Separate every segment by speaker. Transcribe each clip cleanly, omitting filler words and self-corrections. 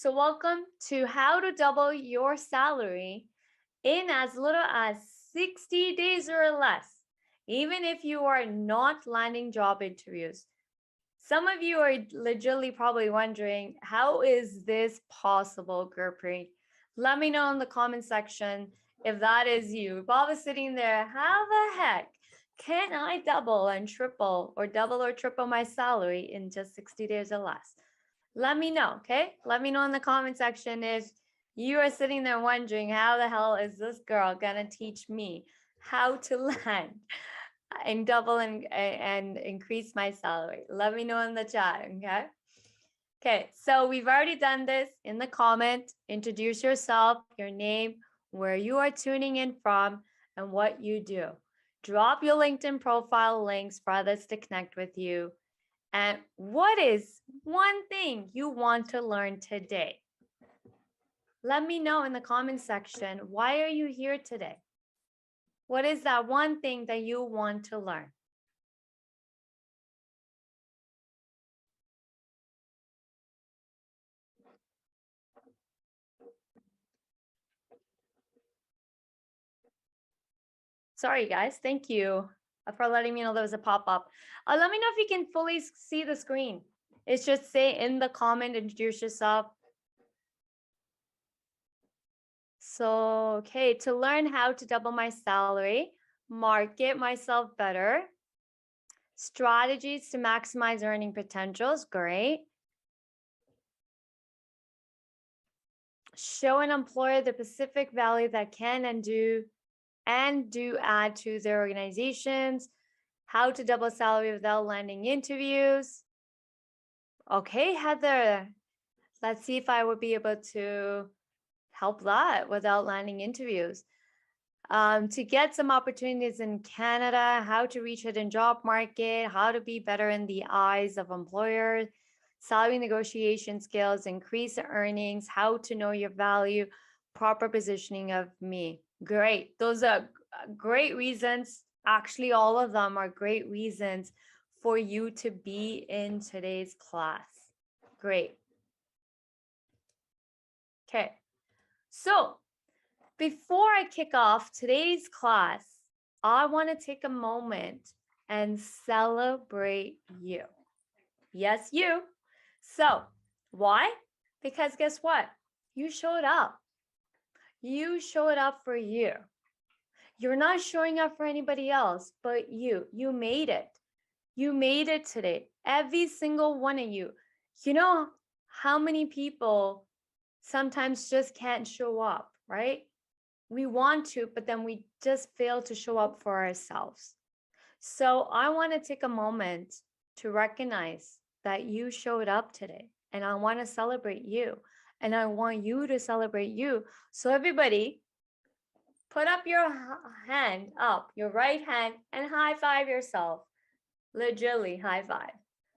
Speaker 1: So welcome to how to double your salary in as little as 60 days or less, even if you are not landing job interviews. Some of you are legitimately probably wondering, how is this possible, Gurpreet? Let me know in the comment section if that is you. If I was sitting there, how the heck can I double and triple or double or triple my salary in just 60 days or less? Let me know, okay? Let me know in the comment section if you are sitting there wondering, how the hell is this girl gonna teach me how to land and double and increase my salary? Let me know in the chat, okay? Okay, so we've already done this in the comment. Introduce yourself, your name, where you are tuning in from, and what you do. Drop your LinkedIn profile links for others to connect with you. And what is one thing you want to learn today? Let me know in the comment section. Why are you here today? What is that one thing that you want to learn? Sorry, guys. Thank you for letting me know there was a pop-up. Let me know if you can fully see the screen. It's just say in the comment, introduce yourself. So, okay, to learn how to double my salary, market myself better, strategies to maximize earning potentials, great. Show an employer the specific value that can and do add to their organizations. How to double salary without landing interviews. Okay, Heather, let's see if I would be able to help that without landing interviews. To get some opportunities in Canada, how to reach hidden job market, how to be better in the eyes of employers, salary negotiation skills, increase earnings, how to know your value, proper positioning of me. Great. Those are great reasons. Actually, all of them are great reasons for you to be in today's class. Great. Okay. So before I kick off today's class, I want to take a moment and celebrate you. Yes, you. So, why? Because guess what? You showed up. You showed up for you. You're not showing up for anybody else but you. You made it. You made it today. Every single one of you. You know how many people sometimes just can't show up, right? We want to, but then we just fail to show up for ourselves. So I want to take a moment to recognize that you showed up today, and I want to celebrate you, and I want you to celebrate you. So everybody, put up your hand up, your right hand, and high five yourself. Legitimately high five.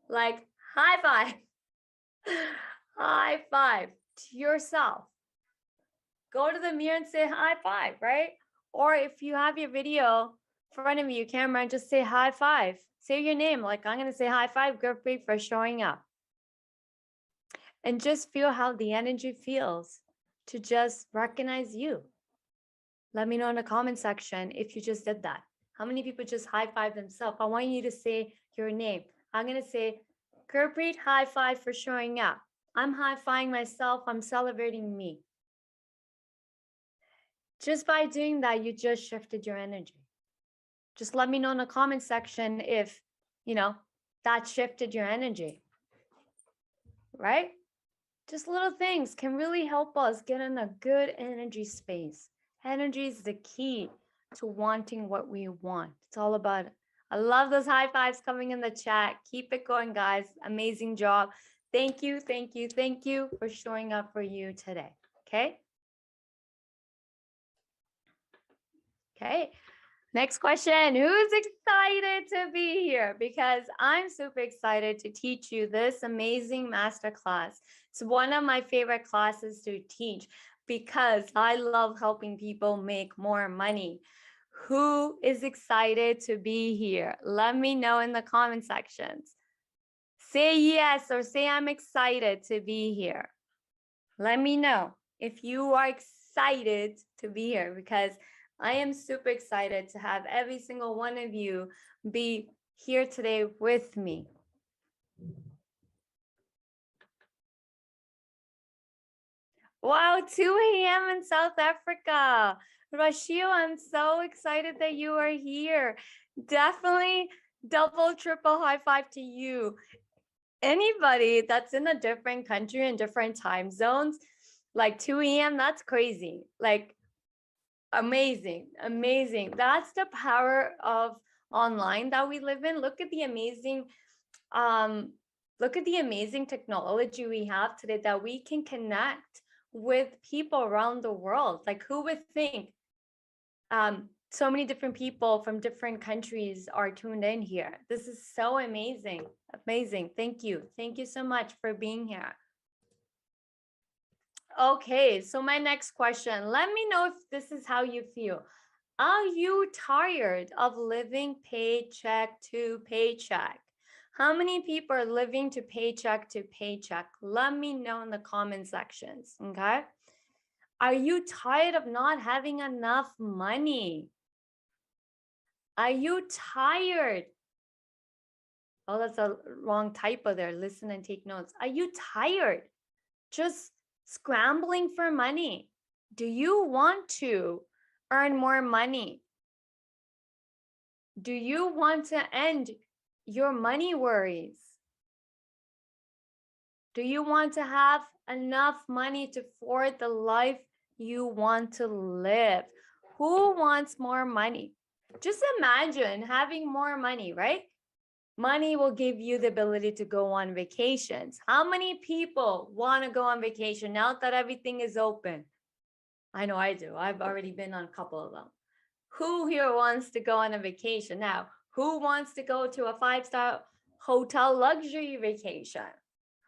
Speaker 1: Like high five. High five to yourself. Go to the mirror and say high five, right? Or if you have your video in front of you, camera, just say high five. Say your name. Like I'm going to say high five, Gurpreet, for showing up. And just feel how the energy feels to just recognize you. Let me know in the comment section if you just did that. How many people just high five themselves? I want you to say your name. I'm going to say, Gurpreet, high five for showing up. I'm high fiving myself. I'm celebrating me. Just by doing that, you just shifted your energy. Just let me know in the comment section if, that shifted your energy, right? Just little things can really help us get in a good energy space. Energy is the key to wanting what we want. It's all about it. I love those high fives coming in the chat. Keep it going, guys. Amazing job. Thank you, thank you, thank you for showing up for you today. Okay. Okay. Next question. Who's excited to be here? Because I'm super excited to teach you this amazing masterclass. It's one of my favorite classes to teach because I love helping people make more money. Who is excited to be here? Let me know in the comment sections. Say yes or say I'm excited to be here. Let me know if you are excited to be here, because I am super excited to have every single one of you be here today with me. Wow, 2 a.m. in South Africa. Rashio, I'm so excited that you are here. Definitely double, triple high five to you. Anybody that's in a different country and different time zones, like 2 a.m., that's crazy. Like, amazing, amazing. That's the power of online that we live in. Look at the amazing technology we have today, that we can connect with people around the world. Like, who would think so many different people from different countries are tuned in here? This is so amazing. Amazing. Thank you so much for being here. Okay, so my next question, let me know if this is how you feel. Are you tired of living paycheck to paycheck? How many people are living to paycheck to paycheck? Let me know in the comment sections, okay? Are you tired of not having enough money? Are you tired? Oh, that's a wrong typo there. Listen and take notes. Are you tired? Just scrambling for money. Do you want to earn more money? Do you want to end your money worries? Do you want to have enough money to afford the life you want to live? Who wants more money? Just imagine having more money, right? Money will give you the ability to go on vacations. How many people want to go on vacation now that everything is open? I know I do. I've already been on a couple of them. Who here wants to go on a vacation now? Who wants to go to a 5-star hotel luxury vacation?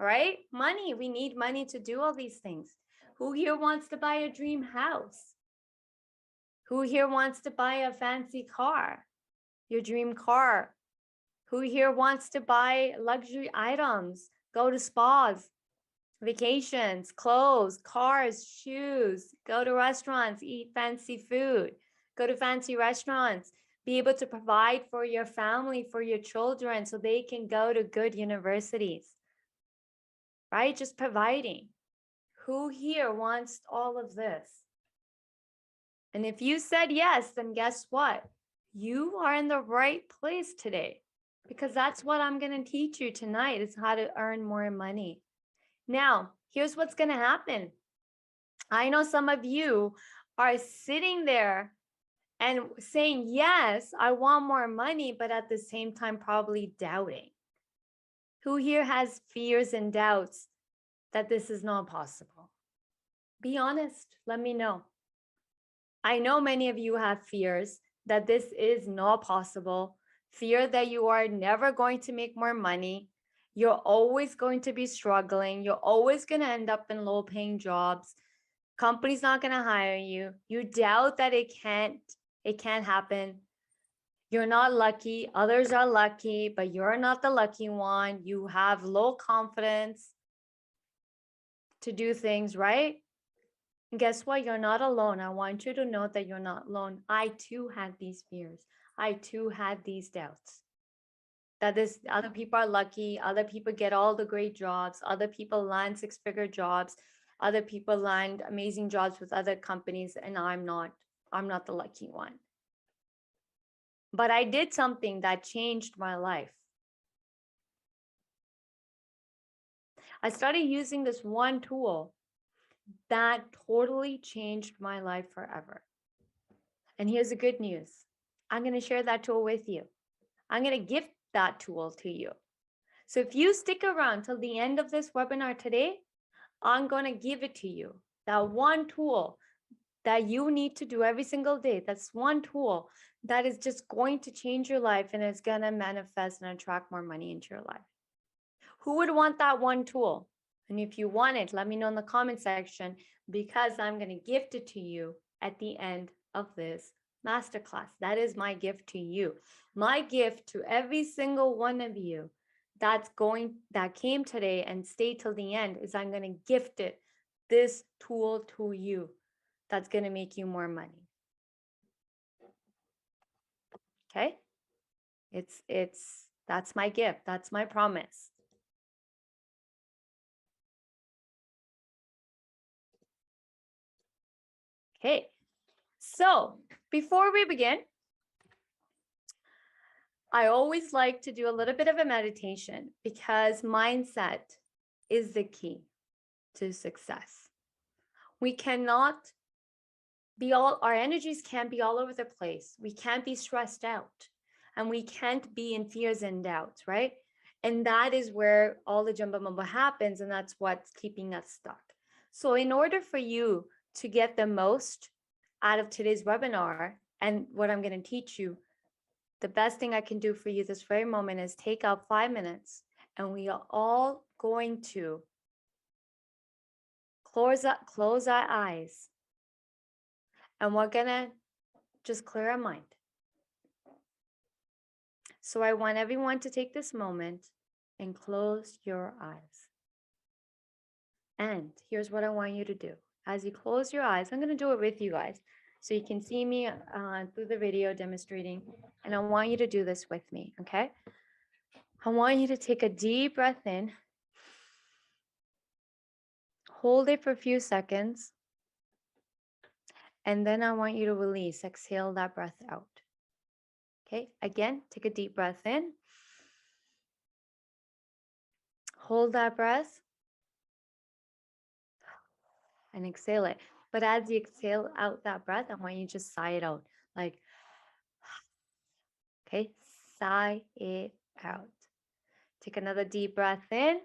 Speaker 1: Right? Money. We need money to do all these things. Who here wants to buy a dream house? Who here wants to buy a fancy car? Your dream car? Who here wants to buy luxury items? Go to spas, vacations, clothes, cars, shoes, go to restaurants, eat fancy food, go to fancy restaurants, be able to provide for your family, for your children, so they can go to good universities, right? Just providing. Who here wants all of this? And if you said yes, then guess what? You are in the right place today, because that's what I'm going to teach you tonight, is how to earn more money. Now, here's what's going to happen. I know some of you are sitting there and saying, yes, I want more money, but at the same time, probably doubting. Who here has fears and doubts that this is not possible? Be honest. Let me know. I know many of you have fears that this is not possible, fear that you are never going to make more money. You're always going to be struggling. You're always going to end up in low paying jobs. Company's not going to hire you. You doubt that it can't happen. You're not lucky. Others are lucky, but you're not the lucky one. You have low confidence to do things, right? And guess what? You're not alone. I want you to know that you're not alone. I too had these fears. I too had these doubts. That this other people are lucky, other people get all the great jobs, other people land 6-figure jobs, other people land amazing jobs with other companies, and I'm not the lucky one. But I did something that changed my life. I started using this one tool that totally changed my life forever. And here's the good news. I'm going to share that tool with you. I'm going to gift that tool to you. So if you stick around till the end of this webinar today, I'm going to give it to you. That one tool that you need to do every single day. That's one tool that is just going to change your life, and it's going to manifest and attract more money into your life. Who would want that one tool? And if you want it, let me know in the comment section, because I'm going to gift it to you at the end of this masterclass. That is my gift to you. My gift to every single one of you that came today and stay till the end is I'm going to gift it this tool to you that's going to make you more money. Okay? That's my gift. That's my promise. Okay. So before we begin, I always like to do a little bit of a meditation because mindset is the key to success. We cannot our energies can't be all over the place. We can't be stressed out and we can't be in fears and doubts, right? And that is where all the jumbo mumbo happens, and that's what's keeping us stuck. So in order for you to get the most out of today's webinar and what I'm going to teach you, the best thing I can do for you this very moment is take out 5 minutes, and we are all going to close our eyes, and we're going to just clear our mind. So I want everyone to take this moment and close your eyes. And here's what I want you to do. As you close your eyes, I'm going to do it with you guys so you can see me through the video demonstrating. And I want you to do this with me, okay? I want you to take a deep breath in. Hold it for a few seconds. And then I want you to release, exhale that breath out. Okay, again, take a deep breath in. Hold that breath and exhale it. But as you exhale out that breath, I want you to just sigh it out. Like, okay, sigh it out. Take another deep breath in.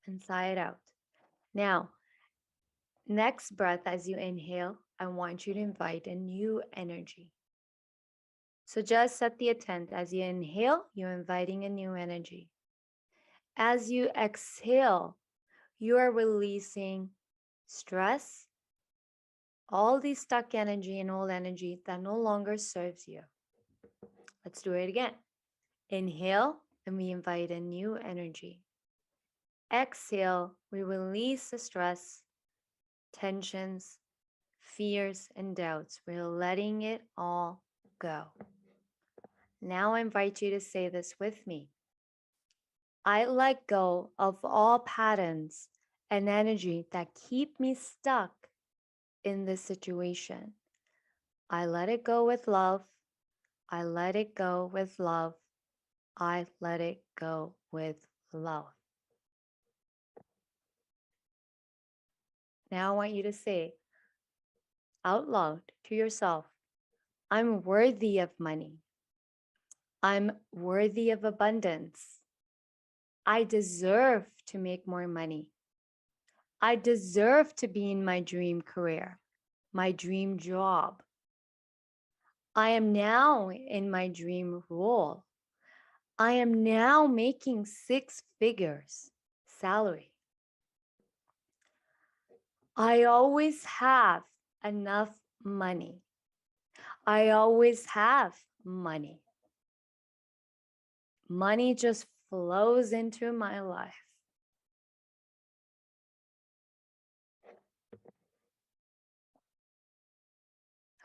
Speaker 1: And sigh it out. Now, next breath, as you inhale, I want you to invite a new energy. So just set the intent. As you inhale, you're inviting a new energy. As you exhale, you are releasing stress, all the stuck energy and old energy that no longer serves you. Let's do it again. Inhale, and we invite a new energy. Exhale, we release the stress, tensions, fears, and doubts. We're letting it all go. Now I invite you to say this with me. I let go of all patterns and energy that keep me stuck in this situation. I let it go with love. I let it go with love. I let it go with love. Now I want you to say out loud to yourself, I'm worthy of money. I'm worthy of abundance. I deserve to make more money. I deserve to be in my dream career, my dream job. I am now in my dream role. I am now making 6 figures salary. I always have enough money. I always have money. Money just flows into my life.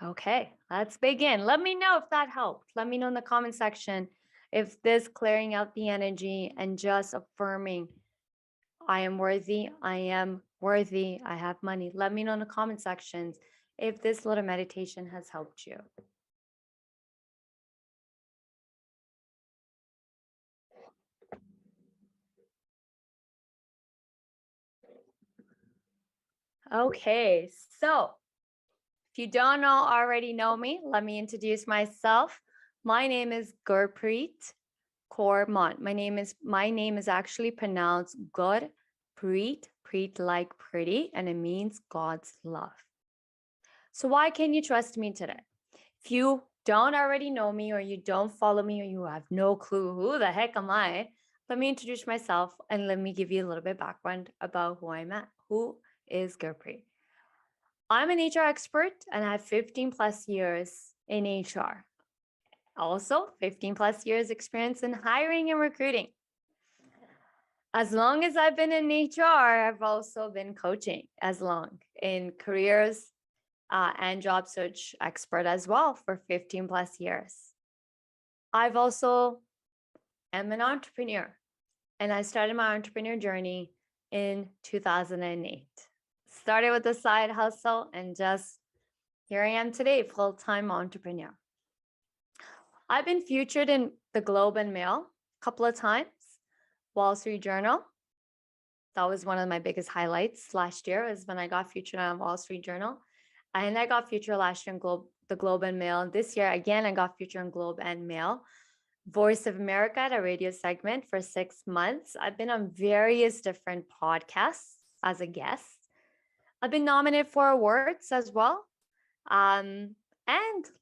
Speaker 1: Okay, let's begin. Let me know if that helped. Let me know in the comment section if this clearing out the energy and just affirming, I am worthy, I have money. Let me know in the comment sections if this little meditation has helped you. Okay, so if you don't already know me, let me introduce myself. My name is Gurpreet Kaur Mann. My name is actually pronounced Gurpreet, Preet like pretty, and it means God's love. So why can you trust me today? If you don't already know me, or you don't follow me, or you have no clue who the heck am I, let me introduce myself and let me give you a little bit of background about who I'm at. Who is Gurpreet? I'm an HR expert and I have 15 plus years in HR. Also, 15 plus years experience in hiring and recruiting. As long as I've been in HR, I've also been coaching as long in careers and job search expert as well for 15 plus years. I've also am an entrepreneur, and I started my entrepreneur journey in 2008. Started with a side hustle, and just here I am today, full-time entrepreneur. I've been featured in the Globe and Mail a couple of times, Wall Street Journal. That was one of my biggest highlights last year, is when I got featured on Wall Street Journal. And I got featured last year in the Globe and Mail. This year, again, I got featured in Globe and Mail. Voice of America at a radio segment for 6 months. I've been on various different podcasts as a guest. I've been nominated for awards as well. And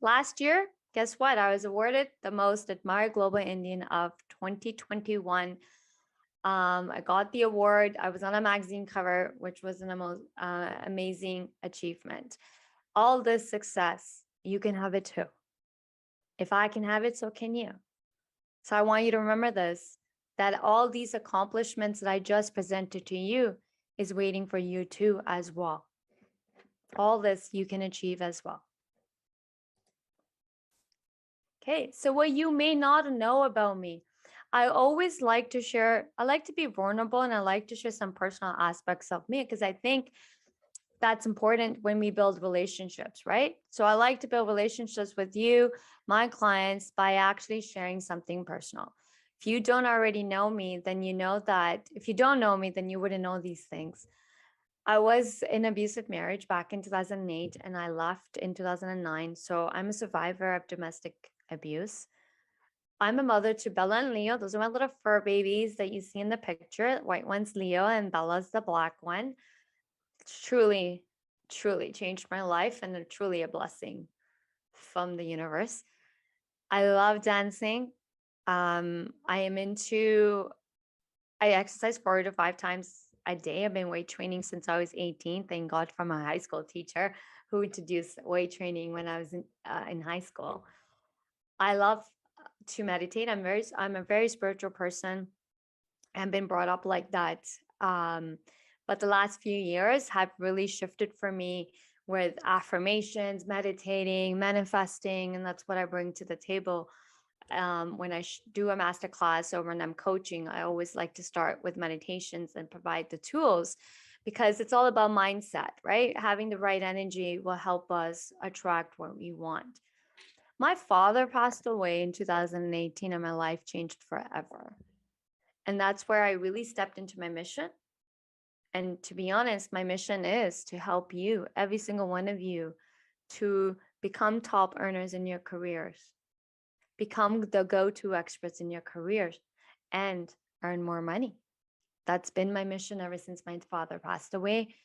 Speaker 1: last year, guess what? I was awarded the most admired global Indian of 2021. I got the award. I was on a magazine cover, which was an amazing achievement. All this success, you can have it too. If I can have it, so can you. So I want you to remember this, that all these accomplishments that I just presented to you is waiting for you too as well. All this you can achieve as well. Okay, so what you may not know about me, I always like to share, I like to be vulnerable, and I like to share some personal aspects of me, because I think that's important when we build relationships, right? So I like to build relationships with you, my clients, by actually sharing something personal. If you don't already know me, then you know that. If you don't know me, then you wouldn't know these things. I was in an abusive marriage back in 2008, and I left in 2009. So I'm a survivor of domestic abuse. I'm a mother to Bella and Leo. Those are my little fur babies that you see in the picture. White one's Leo and Bella's the black one. It's truly, truly changed my life, and truly a blessing from the universe. I love dancing. I exercise 4 to 5 times a day. I've been weight training since I was 18. Thank God for my high school teacher who introduced weight training when I was in high school. I love to meditate. I'm a very spiritual person and been brought up like that. But the last few years have really shifted for me with affirmations, meditating, manifesting, and that's what I bring to the table. When I do a masterclass or when I'm coaching, I always like to start with meditations and provide the tools, because it's all about mindset, right? Having the right energy will help us attract what we want. My father passed away in 2018, and my life changed forever. And that's where I really stepped into my mission. And to be honest, my mission is to help you, every single one of you, to become top earners in your careers, become the go-to experts in your careers, and earn more money. That's been my mission ever since my father passed away.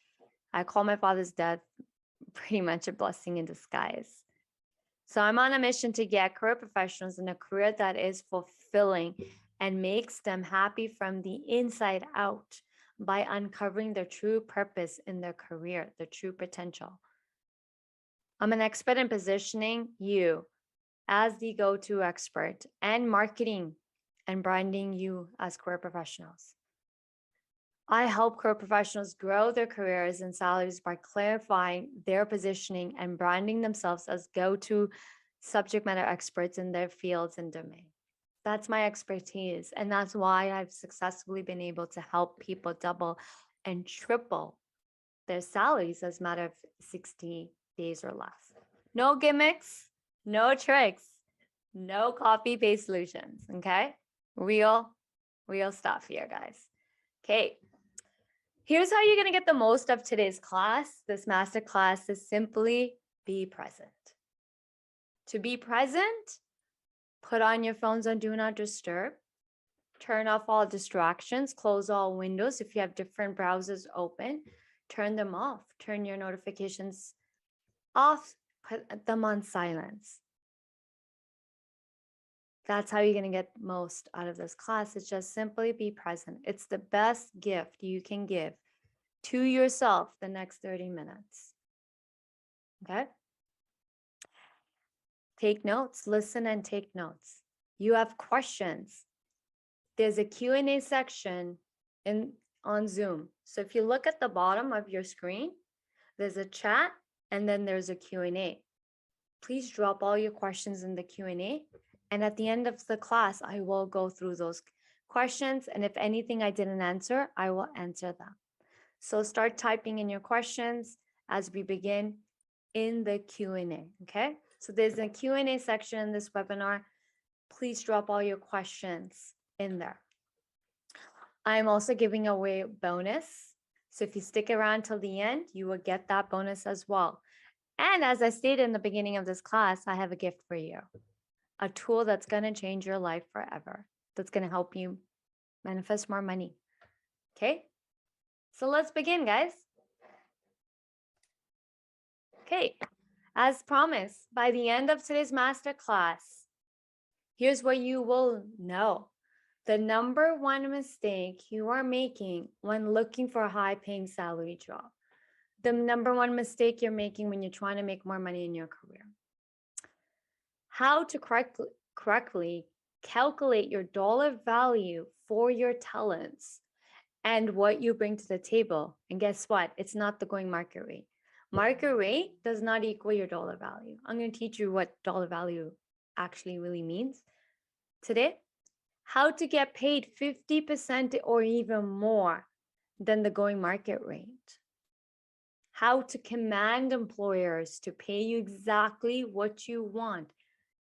Speaker 1: I call my father's death pretty much a blessing in disguise. So I'm on a mission to get career professionals in a career that is fulfilling and makes them happy from the inside out by uncovering their true purpose in their career, their true potential. I'm an expert in positioning you as the go-to expert and marketing and branding you as career professionals. I help career professionals grow their careers and salaries by clarifying their positioning and branding themselves as go-to subject matter experts in their fields and domain. That's my expertise. And that's why I've successfully been able to help people double and triple their salaries as a matter of 60 days or less. No gimmicks, no tricks, no copy-paste solutions, okay? Real stuff here, guys. Okay. Here's how you're going to get the most of today's class. This master class is simply be present. To be present, put on your phones on Do Not Disturb. Turn off all distractions. Close all windows. If you have different browsers open, turn them off. Turn your notifications off. Put them on silence. That's how you're going to get most out of this class. It's just simply be present. It's the best gift you can give to yourself the next 30 minutes. Okay? Take notes, listen and take notes. You have questions. There's a Q&A section on Zoom. So if you look at the bottom of your screen, there's a chat and then there's a Q&A. Please drop all your questions in the Q&A. And at the end of the class, I will go through those questions. And if anything I didn't answer, I will answer them. So start typing in your questions as we begin in the Q&A, okay? So there's a Q&A section in this webinar. Please drop all your questions in there. I'm also giving away a bonus. So if you stick around till the end, you will get that bonus as well. And as I stated in the beginning of this class, I have a gift for you, a tool that's going to change your life forever, that's going to help you manifest more money. Okay, so let's begin, guys. Okay, as promised, by the end of today's masterclass, here's what you will know. The number one mistake you are making when looking for a high-paying salary job. The number one mistake you're making when you're trying to make more money in your career. How to correctly calculate your dollar value for your talents and what you bring to the table. And guess what? It's not the going market rate. Market rate does not equal your dollar value. I'm going to teach you what dollar value actually really means today. How to get paid 50% or even more than the going market rate. How to command employers to pay you exactly what you want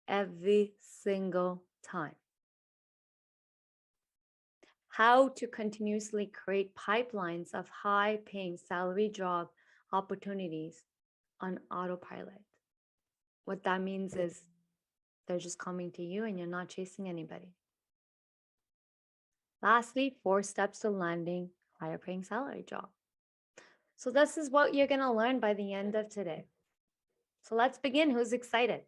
Speaker 1: every single time. How to continuously create pipelines of high-paying salary job opportunities on autopilot. What that means is they're just coming to you and you're not chasing anybody. Lastly, 4 steps to landing higher paying salary job. So this is what you're going to learn by the end of today. So let's begin. Who's excited?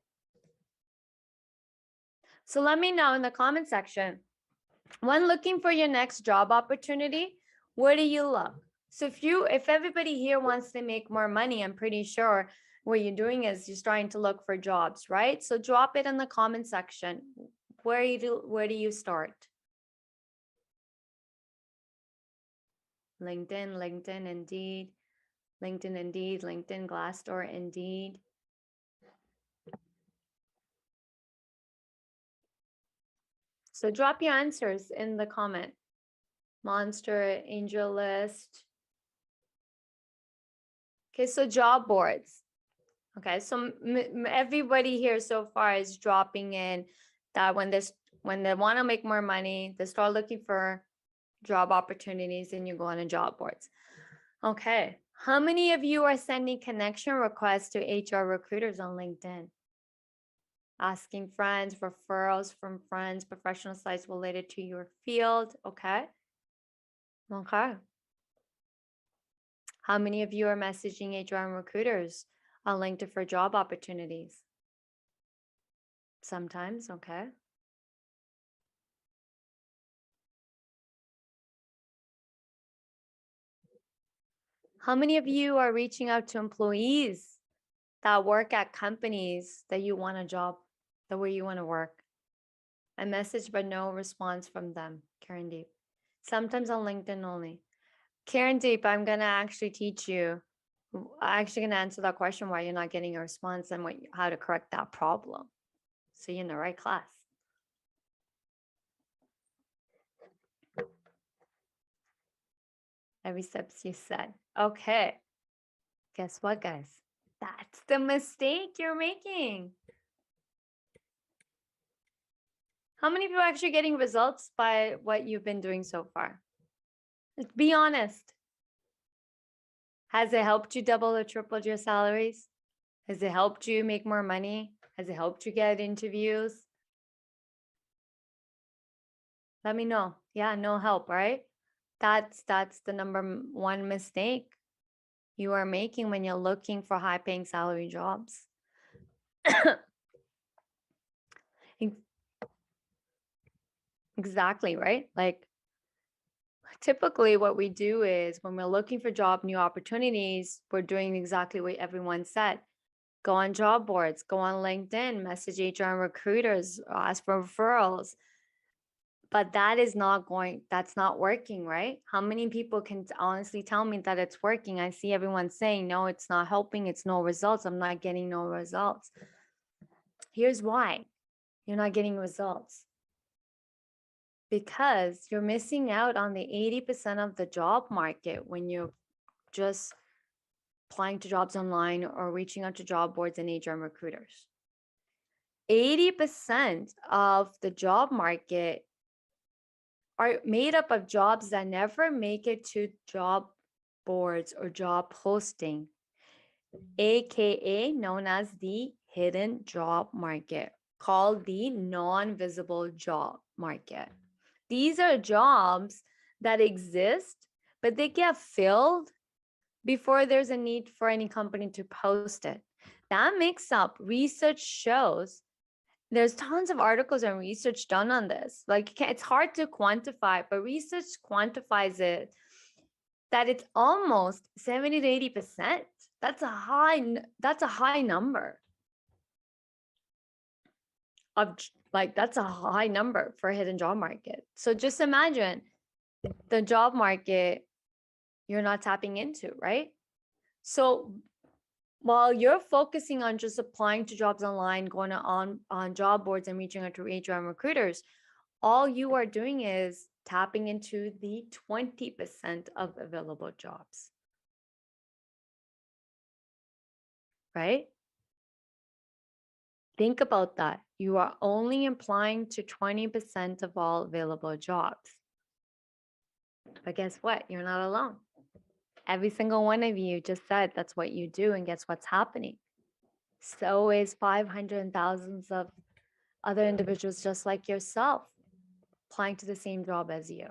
Speaker 1: So let me know in the comment section, when looking for your next job opportunity, where do you look? So if everybody here wants to make more money, I'm pretty sure what you're doing is you're starting to look for jobs, right? So drop it in the comment section. Where do you start? LinkedIn, Indeed, LinkedIn, Glassdoor, Indeed. So drop your answers in the comment. Monster, AngelList. Okay, so job boards. Okay, so everybody here so far is dropping in that when they want to make more money, they start looking for job opportunities and you go on a job boards. Okay, how many of you are sending connection requests to HR recruiters on LinkedIn? Asking friends, referrals from friends, professional sites related to your field. Okay. Okay. How many of you are messaging HR and recruiters on LinkedIn for job opportunities? Sometimes. Okay. How many of you are reaching out to employees that work at companies that you want a job, the way you want to work? I message, but no response from them. Karen Deep. Sometimes on LinkedIn only. Karen Deep, I'm going to actually teach you. I'm actually going to answer that question why you're not getting a response and how to correct that problem. So you're in the right class. Every step you said. Okay. Guess what, guys? That's the mistake you're making. How many of you are actually getting results by what you've been doing so far? Let's be honest. Has it helped you double or triple your salaries? Has it helped you make more money? Has it helped you get interviews? Let me know. Yeah, no help, right? That's the number one mistake you are making when you're looking for high-paying salary jobs. Exactly, right? Like typically what we do is when we're looking for new opportunities, we're doing exactly what everyone said. Go on job boards, go on LinkedIn, message HR and recruiters, ask for referrals, But that's not working, right? How many people can honestly tell me that it's working? I see everyone saying, no, it's not helping. It's no results. I'm not getting no results. Here's why you're not getting results. Because you're missing out on the 80% of the job market when you're just applying to jobs online or reaching out to job boards and HR recruiters. 80% of the job market are made up of jobs that never make it to job boards or job posting, aka known as the hidden job market, called the non-visible job market. These are jobs that exist, but they get filled before there's a need for any company to post it. That mix up, research shows, there's tons of articles and research done on this. Like it's hard to quantify, but research quantifies it that it's almost 70 to 80%. That's a high number of that's a high number for a hidden job market. So just imagine the job market you're not tapping into, right? So while you're focusing on just applying to jobs online, going on job boards and reaching out to HR recruiters, all you are doing is tapping into the 20% of available jobs, right? Think about that. You are only applying to 20% of all available jobs. But guess what? You're not alone. Every single one of you just said that's what you do, and guess what's happening? So is 500 and thousands of other individuals just like yourself applying to the same job as you.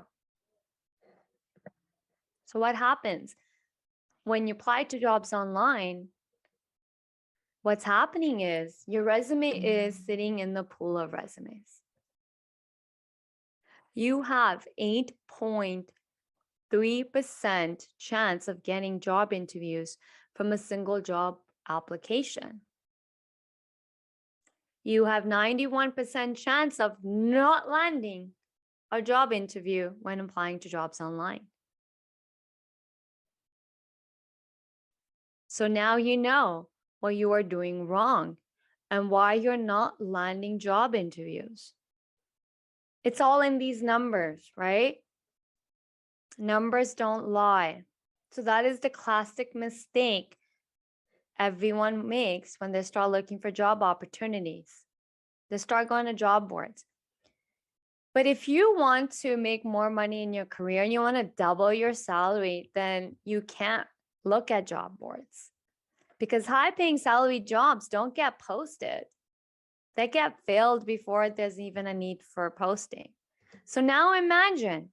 Speaker 1: So what happens when you apply to jobs online? What's happening is your resume is sitting in the pool of resumes. You have 8.3% chance of getting job interviews from a single job application. You have 91% chance of not landing a job interview when applying to jobs online. So now you know what you are doing wrong and why you're not landing job interviews. It's all in these numbers, right? Numbers don't lie. So that is the classic mistake everyone makes when they start looking for job opportunities. They start going to job boards. But if you want to make more money in your career and you want to double your salary, then you can't look at job boards, because high-paying salary jobs don't get posted. They get filled before there's even a need for posting. So now imagine,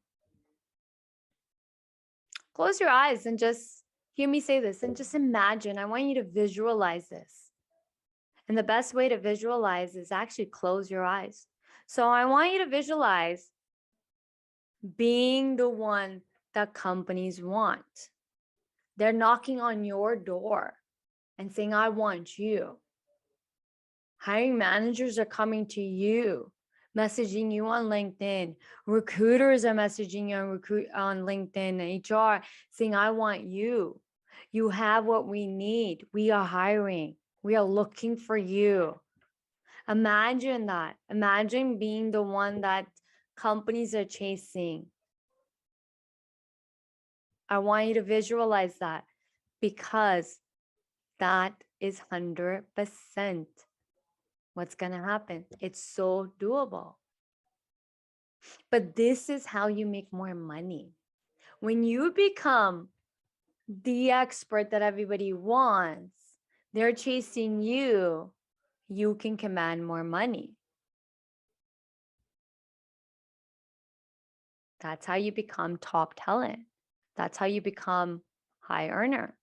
Speaker 1: close your eyes and just hear me say this, and just imagine. I want you to visualize this. And the best way to visualize is actually close your eyes. So I want you to visualize being the one that companies want. They're knocking on your door and saying, I want you. Hiring managers are coming to you, messaging you on LinkedIn. Recruiters are messaging you on LinkedIn, HR, saying, I want you. You have what we need. We are hiring. We are looking for you. Imagine that. Imagine being the one that companies are chasing. I want you to visualize that, because that is 100% what's going to happen. It's so doable. But this is how you make more money. When you become the expert that everybody wants, they're chasing you, you can command more money. That's how you become top talent. That's how you become high earner.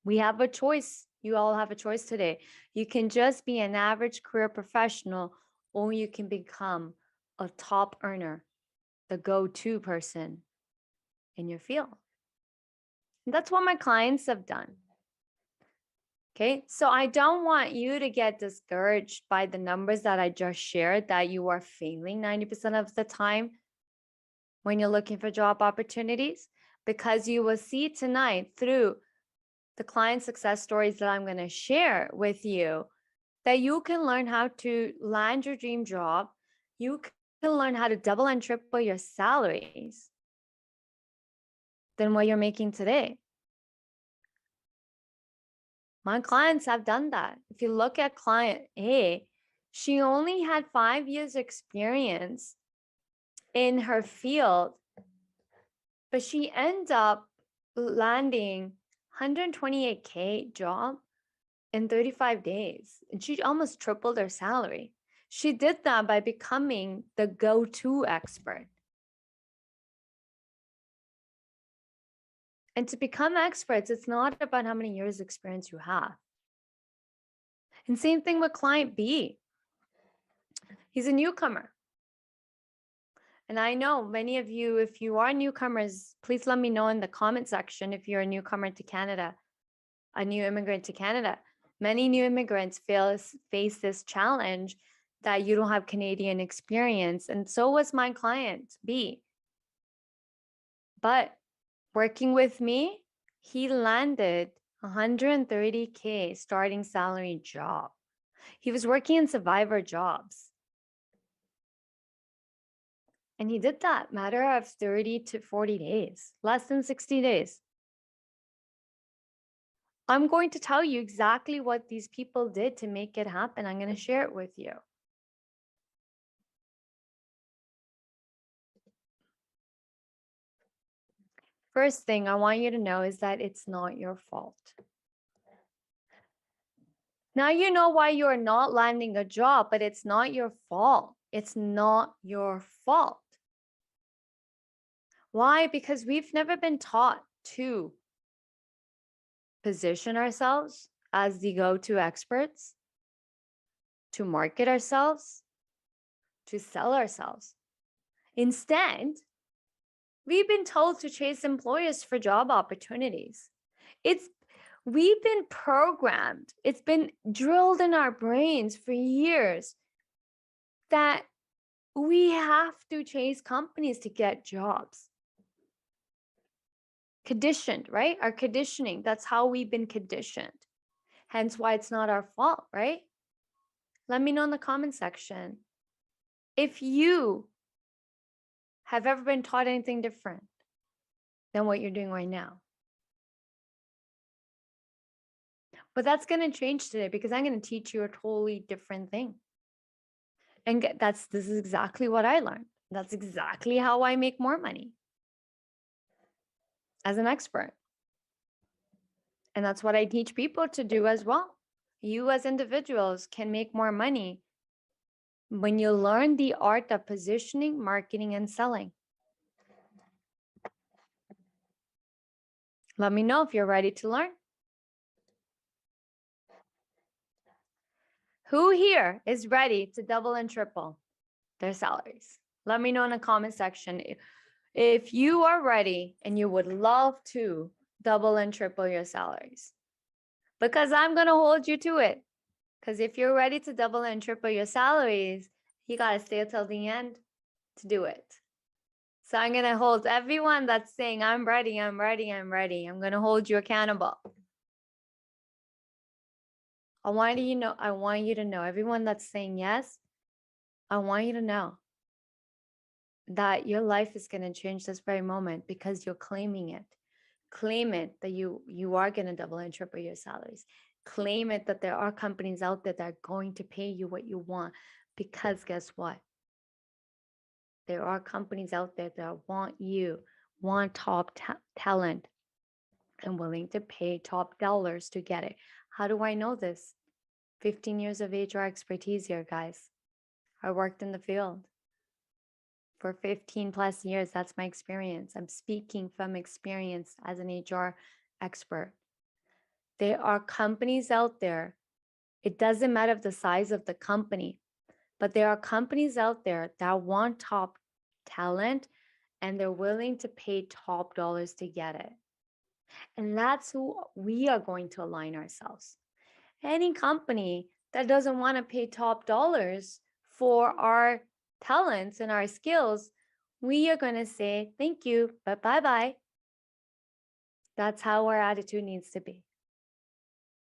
Speaker 1: We have a choice. You all have a choice today. You can just be an average career professional, or you can become a top earner, the go-to person in your field. And that's what my clients have done. Okay, so I don't want you to get discouraged by the numbers that I just shared that you are failing 90% of the time when you're looking for job opportunities, because you will see tonight through the client success stories that I'm going to share with you that you can learn how to land your dream job. You can learn how to double and triple your salaries than what you're making today. My clients have done that. If you look at client A, she only had 5 years experience in her field, but she ends up landing 128K job in 35 days. And she almost tripled her salary. She did that by becoming the go-to expert. And to become experts, it's not about how many years experience you have. And same thing with client B. He's a newcomer. And I know many of you, if you are newcomers, please let me know in the comment section if you're a newcomer to Canada, a new immigrant to Canada. Many new immigrants face this challenge that you don't have Canadian experience. And so was my client B. But working with me, he landed 130K starting salary job. He was working in survivor jobs. And he did that matter of 30 to 40 days, less than 60 days. I'm going to tell you exactly what these people did to make it happen. I'm going to share it with you. First thing I want you to know is that it's not your fault. Now you know why you're not landing a job, but it's not your fault. It's not your fault. Why? Because we've never been taught to position ourselves as the go-to experts, to market ourselves, to sell ourselves. Instead, we've been told to chase employers for job opportunities. We've been programmed, it's been drilled in our brains for years that we have to chase companies to get jobs. Conditioned, right? Our conditioning, that's how we've been conditioned. Hence why it's not our fault, right? Let me know in the comment section if you have ever been taught anything different than what you're doing right now. But that's going to change today because I'm going to teach you a totally different thing. And this is exactly what I learned. That's exactly how I make more money as an expert. And that's what I teach people to do as well. You as individuals can make more money when you learn the art of positioning, marketing, and selling. Let me know if you're ready to learn. Who here is ready to double and triple their salaries? Let me know in the comment section if you are ready and you would love to double and triple your salaries, because I'm going to hold you to it. Because if you're ready to double and triple your salaries, you got to stay until the end to do it. So I'm going to hold everyone that's saying, I'm ready, I'm ready, I'm ready. I'm going to hold you accountable. I want you to know, everyone that's saying yes, I want you to know that your life is going to change this very moment because you're claiming it. Claim it that you are going to double and triple your salaries. Claim it that there are companies out there that are going to pay you what you want, because guess what? There are companies out there that want top talent and willing to pay top dollars to get it. How do I know this? 15 years of HR expertise here, guys. I worked in the field for 15 plus years. That's my experience. I'm speaking from experience as an HR expert. There are companies out there. It doesn't matter the size of the company, but there are companies out there that want top talent and they're willing to pay top dollars to get it. And that's who we are going to align ourselves. Any company that doesn't want to pay top dollars for our talents and our skills, we are going to say thank you, but bye-bye. That's how our attitude needs to be.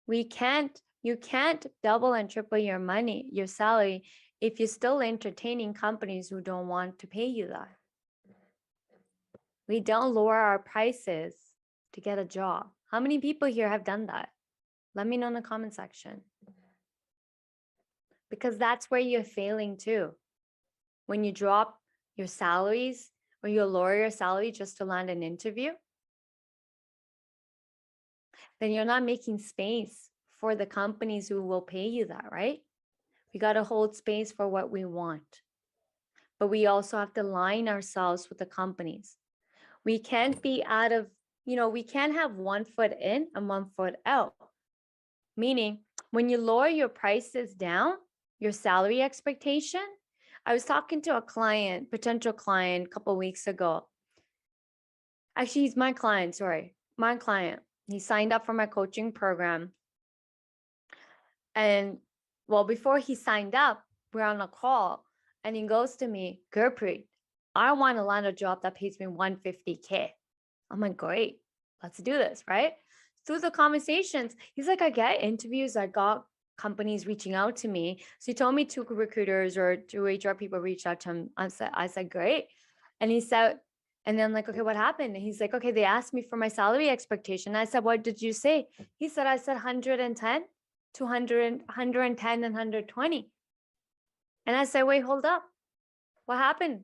Speaker 1: You can't double and triple your money, your salary, if you're still entertaining companies who don't want to pay you that. We don't lower our prices to get a job. How many people here have done that? Let me know in the comment section. Because that's where you're failing too. When you drop your salaries or you lower your salary just to land an interview, then you're not making space for the companies who will pay you that, right? We got to hold space for what we want. But we also have to align ourselves with the companies. We can't be out of, we can't have 1 foot in and 1 foot out. Meaning, when you lower your prices down, your salary expectation. I was talking to a client, potential client, a couple of weeks ago. Actually, he's my client, my client. He signed up for my coaching program. And well, before he signed up, we're on a call and he goes to me, Gurpreet, I want to land a job that pays me $150K. I'm like, great, let's do this, right? Through the conversations, he's like, I get interviews, I got companies reaching out to me. So he told me 2 recruiters or 2 HR people reached out to him. I said, great. And he said, and then I'm like, okay, what happened? And he's like, okay, they asked me for my salary expectation. I said, what did you say? He said, I said 110 to 100, 110 and 120. And I said, wait, hold up. What happened?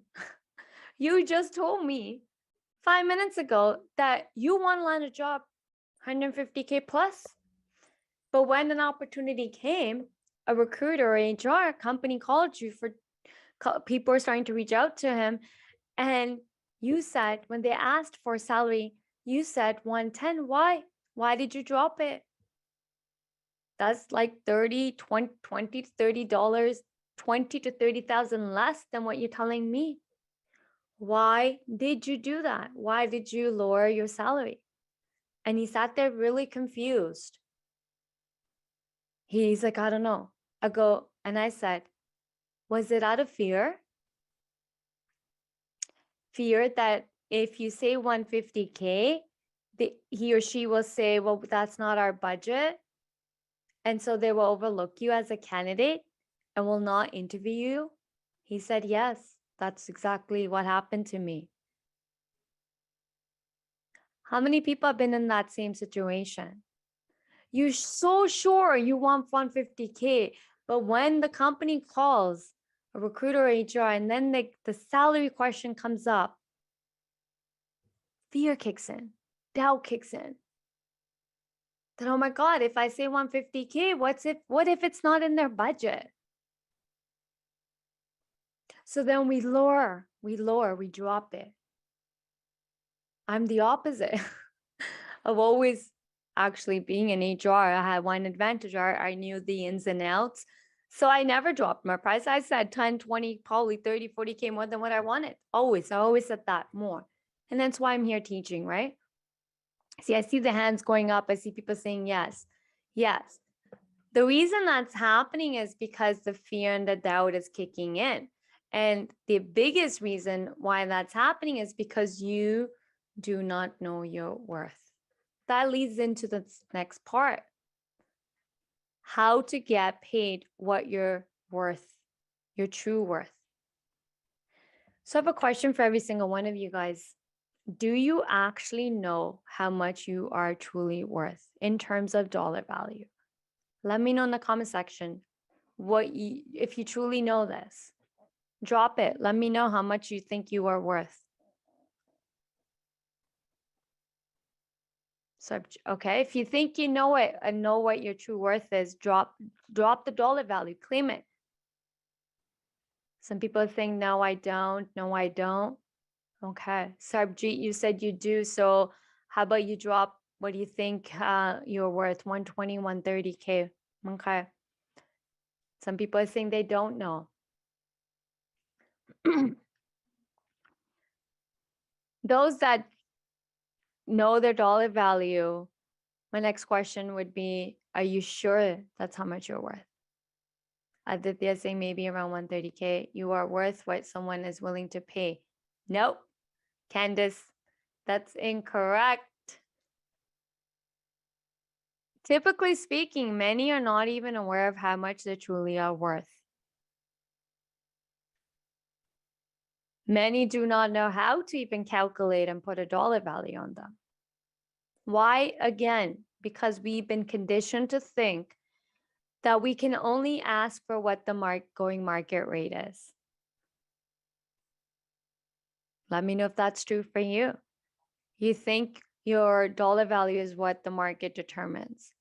Speaker 1: You just told me 5 minutes ago that you want to land a job 150K plus. But when an opportunity came, a recruiter or HR company called you for people are starting to reach out to him. And you said, when they asked for salary, you said 110. Why? Why did you drop it? That's like 20 to $30, 20 to 30,000 less than what you're telling me. Why did you do that? Why did you lower your salary? And he sat there really confused. He's like, I don't know. I said, was it out of fear? Fear that if you say 150K, he or she will say, well, that's not our budget. And so they will overlook you as a candidate and will not interview you. He said, yes, that's exactly what happened to me. How many people have been in that same situation? You're so sure you want 150K, but when the company calls a recruiter or HR and then the salary question comes up, fear kicks in, doubt kicks in. Then, oh my God, if I say 150K, what if it's not in their budget? So then we drop it. I'm the opposite of always actually being in HR. I had one advantage. I knew the ins and outs. So I never dropped my price. I said 10, 20, probably 30, 40K more than what I wanted. I always said that more. And that's why I'm here teaching, right? See, I see the hands going up. I see people saying yes. Yes. The reason that's happening is because the fear and the doubt is kicking in. And the biggest reason why that's happening is because you do not know your worth. That leads into the next part. How to get paid what you're worth, your true worth. So I have a question for every single one of you guys. Do you actually know how much you are truly worth in terms of dollar value? Let me know in the comment section if you truly know this. Drop it. Let me know how much you think you are worth. So, okay, if you think you know it and know what your true worth is, drop the dollar value, claim it. Some people think, no, I don't. No, I don't. Okay. Sarbjeet, you said you do. So how about you drop, what do you think you're worth? 120, 130K. Okay. Some people are saying they don't know. Those that know their dollar value My next question would be, are you sure that's how much you're worth? Aditya saying maybe around 130K. You are worth what someone is willing to pay. Nope. Candice, that's incorrect. Typically speaking, many are not even aware of how much they truly are worth. Many do not know how to even calculate and put a dollar value on them. Why? Again, because we've been conditioned to think that we can only ask for what the going market rate is. Let me know if that's true for you. You think your dollar value is what the market determines.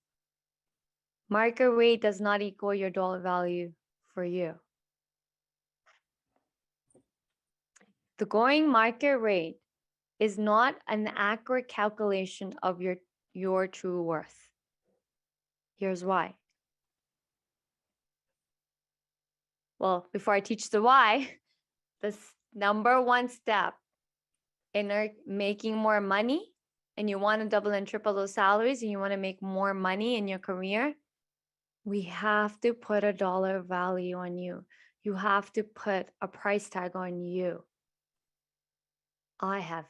Speaker 1: Market rate does not equal your dollar value for you. The going market rate is not an accurate calculation of your true worth. Here's why. Well, before I teach the why, the number one step in making more money, and you want to double and triple those salaries, and you want to make more money in your career, we have to put a dollar value on you. You have to put a price tag on you. I have.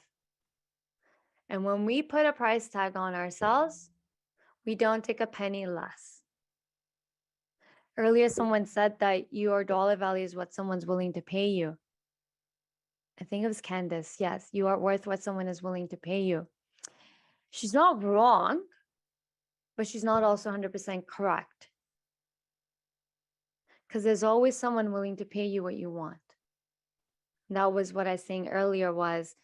Speaker 1: And when we put a price tag on ourselves, we don't take a penny less. Earlier, someone said that your dollar value is what someone's willing to pay you. I think it was Candice. Yes, you are worth what someone is willing to pay you. She's not wrong, but she's not also 100% correct. Because there's always someone willing to pay you what you want. That was what I was saying earlier was,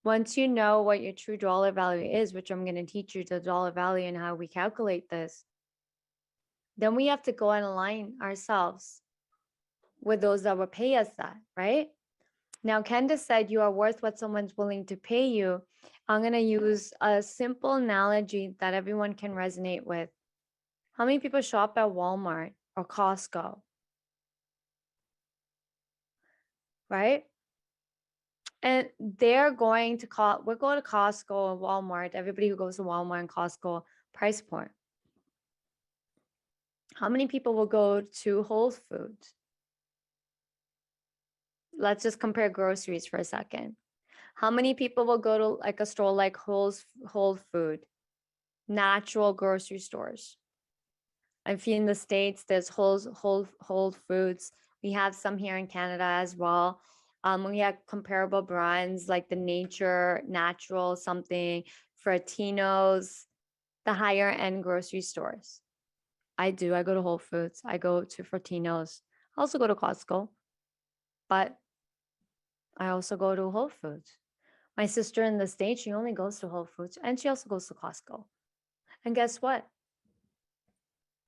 Speaker 1: once you know what your true dollar value is, which I'm going to teach you the dollar value and how we calculate this, then we have to go and align ourselves with those that will pay us that, right? Now, Candice said you are worth what someone's willing to pay you. I'm going to use a simple analogy that everyone can resonate with. How many people shop at Walmart or Costco? Right? And they're going to we'll go to Costco and Walmart. Everybody who goes to Walmart and Costco, price point. How many people will go to Whole Foods? Let's just compare groceries for a second. How many people will go to like a store like Whole Food, natural grocery stores? If you're in the States, there's Whole Foods. We have some here in Canada as well. We have comparable brands like the Nature, Natural, something, Fratino's, the higher end grocery stores. I go to Whole Foods. I go to Fratino's. I also go to Costco, but I also go to Whole Foods. My sister in the States, she only goes to Whole Foods and she also goes to Costco. And guess what?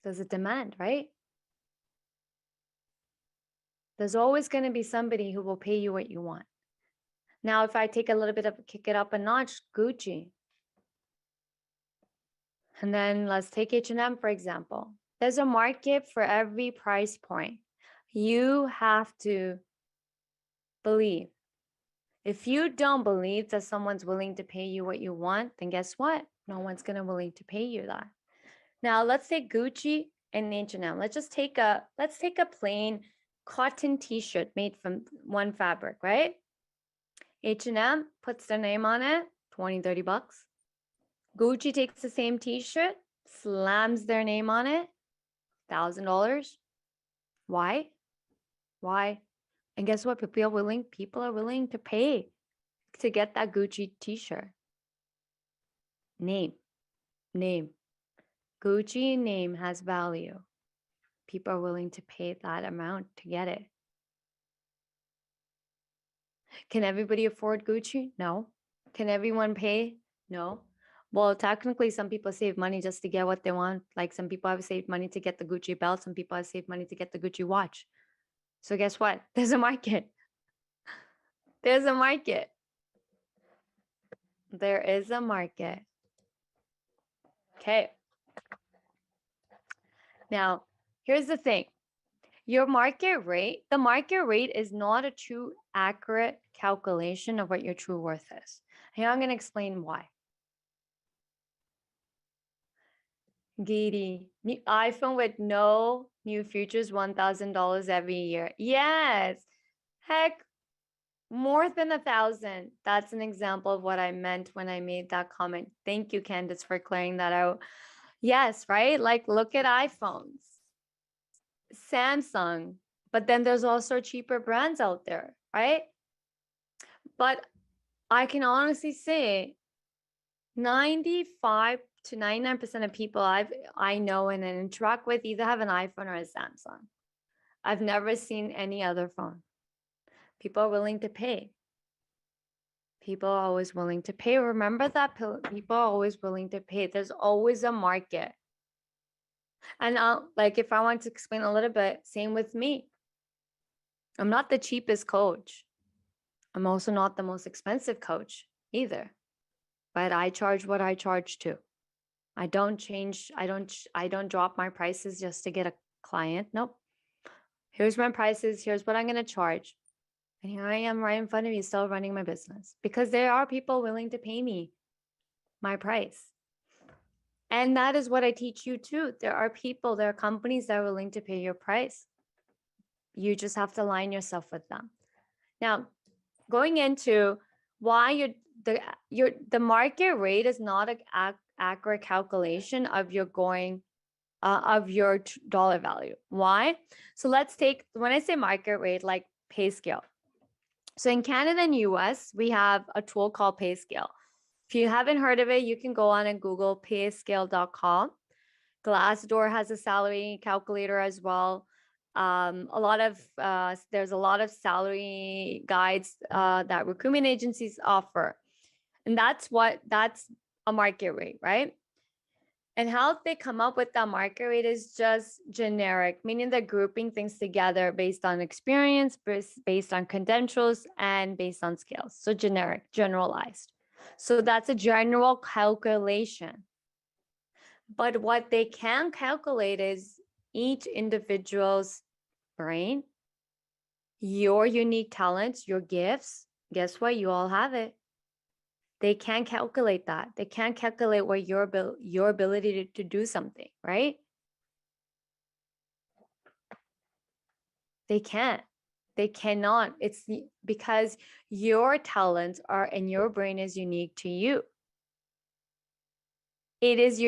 Speaker 1: There's a demand, right? There's always going to be somebody who will pay you what you want. Now, if I take a little bit of kick it up a notch, Gucci. And then let's take H&M, for example. There's a market for every price point. You have to believe. If you don't believe that someone's willing to pay you what you want, then guess what? No one's going to willing to pay you that. Now, let's take Gucci and H&M. Let's take a plain cotton t-shirt made from one fabric, right? H&M puts their name on it, 20, 30 bucks. Gucci takes the same t-shirt, slams their name on it, $1,000. Why? Why? And guess what? People are willing to pay to get that Gucci t-shirt. Name. Gucci name has value. People are willing to pay that amount to get it. Can everybody afford Gucci? No. Can everyone pay? No. Well, technically, some people save money just to get what they want. Like some people have saved money to get the Gucci belt. Some people have saved money to get the Gucci watch. So guess what? There's a market. There's a market. There is a market. Okay. Now, here's the thing. The market rate is not a true accurate calculation of what your true worth is. Here I'm going to explain why. Giddy. New iPhone with no new features, $1,000 every year. Yes. Heck, more than 1,000. That's an example of what I meant when I made that comment. Thank you, Candace, for clearing that out. Yes, right? Like, look at iPhones, Samsung, but then there's also cheaper brands out there, right? But I can honestly say 95 to 99% of people I know and interact with either have an iPhone or a Samsung. I've never seen any other phone. People are willing to pay. People are always willing to pay. Remember that people are always willing to pay. There's always a market. And like if I want to explain a little bit, same with me. I'm not the cheapest coach. I'm also not the most expensive coach either. But I charge what I charge too. I don't change, I don't drop my prices just to get a client. Nope. Here's my prices, here's what I'm going to charge. And here I am right in front of you still running my business because there are people willing to pay me my price. And that is what I teach you too. There are people, there are companies that are willing to pay your price. You just have to align yourself with them. Now, going into why the market rate is not an accurate calculation of your dollar value. Why? So let's take, when I say market rate, like PayScale. So in Canada and US, we have a tool called PayScale. If you haven't heard of it, you can go on and Google payscale.com. Glassdoor has a salary calculator as well. There's a lot of salary guides that recruitment agencies offer. And that's a market rate, right? And how they come up with that market rate is just generic, meaning they're grouping things together based on experience, based on credentials, and based on skills. So generic, generalized. So that's a general calculation. But what they can calculate is each individual's brain, your unique talents, your gifts. Guess what? You all have it. They can't calculate that. They can't calculate what your ability to do something, right? They can't. They cannot. It's because your talents are and your brain is unique to you. It is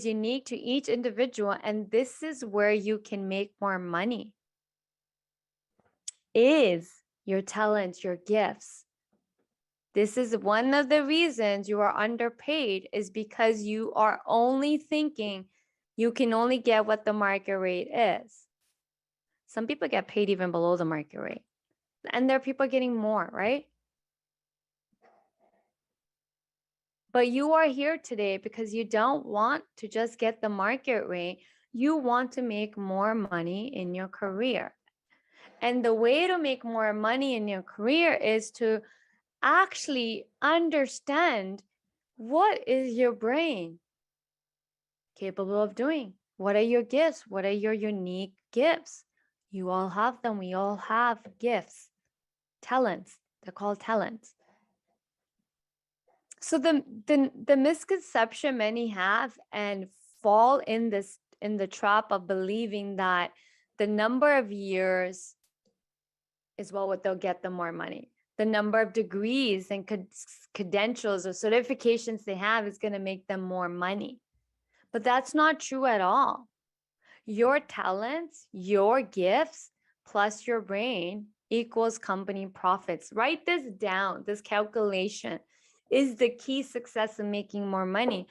Speaker 1: unique to each individual, and this is where you can make more money. Is your talents, your gifts. This is one of the reasons you are underpaid, is because you are only thinking you can only get what the market rate is. Some people get paid even below the market rate. And there are people getting more, right? But you are here today because you don't want to just get the market rate. You want to make more money in your career. And the way to make more money in your career is to actually understand what is your brain capable of doing. What are your gifts? What are your unique gifts? You all have them. We all have gifts, talents. They're called talents. So the misconception many have and fall in the trap of believing that the number of years is what they'll get them more money. The number of degrees and credentials or certifications they have is going to make them more money. But that's not true at all. Your talents, your gifts, plus your brain equals company profits. Write this down. This calculation is the key success in making more money.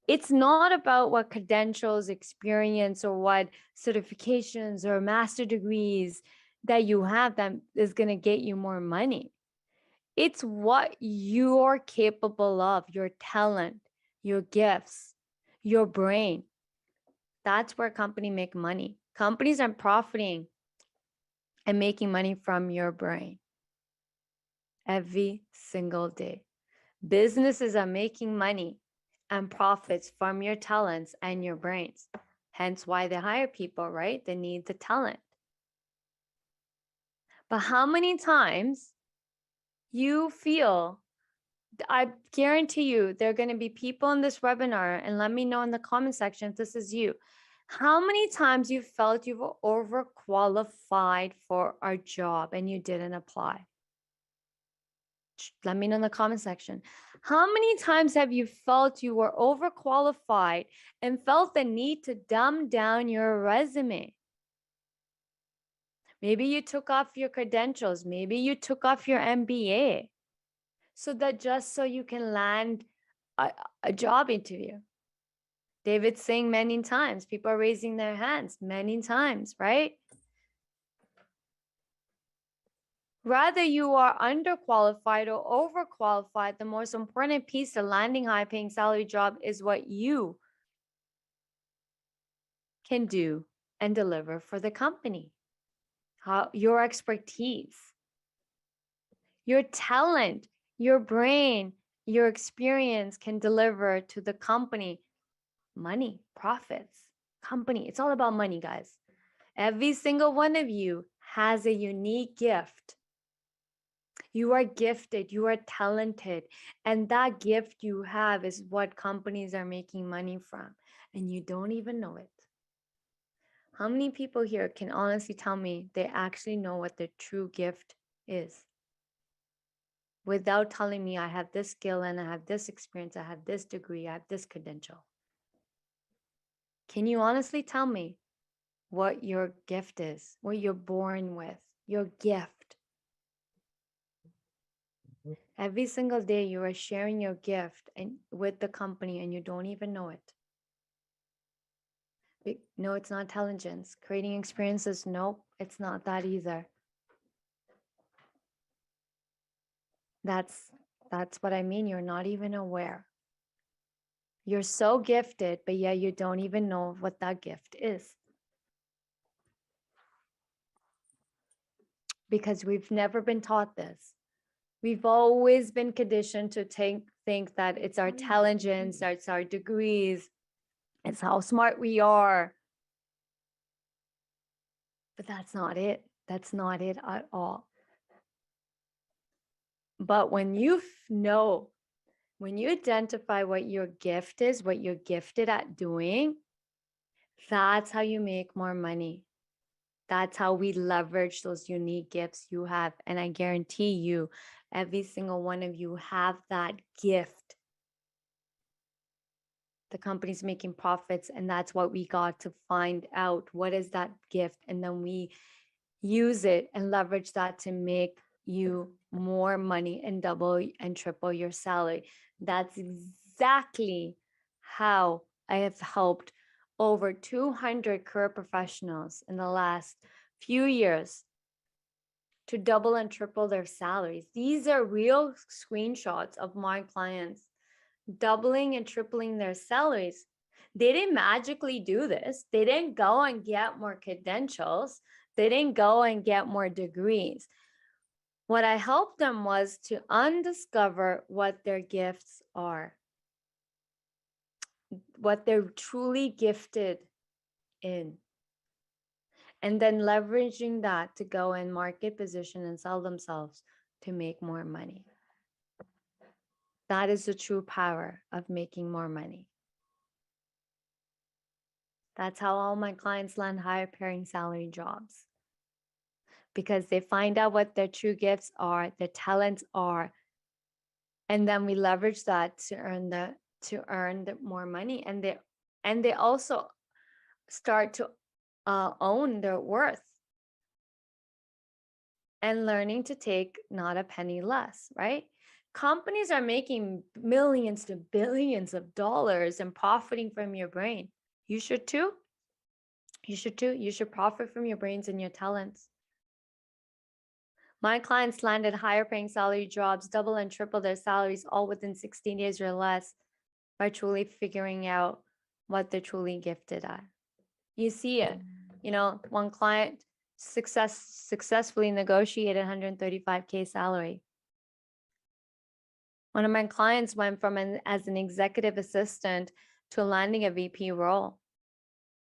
Speaker 1: It's not about what credentials, experience, or what certifications or master degrees that you have that is going to get you more money. It's what you're capable of, your talent, your gifts, your brain. That's where companies make money. Companies are profiting and making money from your brain every single day. Businesses are making money and profits from your talents and your brains. Hence why they hire people, right? They need the talent. But how many times you feel I guarantee you there are going to be people in this webinar, and let me know in the comment section if this is you. How many times you felt you were overqualified for a job and you didn't apply? Let me know in the comment section. How many times have you felt you were overqualified and felt the need to dumb down your resume? Maybe you took off your credentials. Maybe you took off your MBA so that just so you can land a job interview. David's saying many times, people are raising their hands many times, right? Rather you are underqualified or overqualified, the most important piece to landing high paying salary job is what you can do and deliver for the company. How your expertise, your talent, your brain, your experience can deliver to the company money, profits, company. It's all about money, guys. Every single one of you has a unique gift. You are gifted, you are talented, and that gift you have is what companies are making money from, and you don't even know it. How many people here can honestly tell me they actually know what their true gift is? Without telling me I have this skill and I have this experience, I have this degree, I have this credential. Can you honestly tell me what your gift is, what you're born with, your gift? Every single day you are sharing your gift and with the company and you don't even know it. No, it's not intelligence. Creating experiences, nope, it's not that either. That's what I mean. You're not even aware. You're so gifted, but yet you don't even know what that gift is. Because we've never been taught this. We've always been conditioned to think that it's our intelligence, it's our degrees, it's how smart we are. But that's not it. That's not it at all. But when you know, when you identify what your gift is, what you're gifted at doing, that's how you make more money. That's how we leverage those unique gifts you have. And I guarantee you, every single one of you have that gift. The company's making profits, and that's what we got to find out. What is that gift? And then we use it and leverage that to make you more money and double and triple your salary. That's exactly how I have helped over 200 career professionals in the last few years to double and triple their salaries. These are real screenshots of my clients doubling and tripling their salaries. They didn't magically do this. They didn't go and get more credentials. They didn't go and get more degrees. What I helped them was to undiscover what their gifts are, what they're truly gifted in, and then leveraging that to go and market, position, and sell themselves to make more money. That is the true power of making more money. That's how all my clients land higher paying salary jobs, because they find out what their true gifts are, their talents are, and then we leverage that to earn more money, and they also start to own their worth and learning to take not a penny less, right? Companies are making millions to billions of dollars and profiting from your brain. You should too. You should too. You should profit from your brains and your talents. My clients landed higher paying salary jobs, double and triple their salaries all within 16 days or less by truly figuring out what they're truly gifted at. You see it. One client successfully negotiated 135K salary. One of my clients went from as an executive assistant to landing a VP role.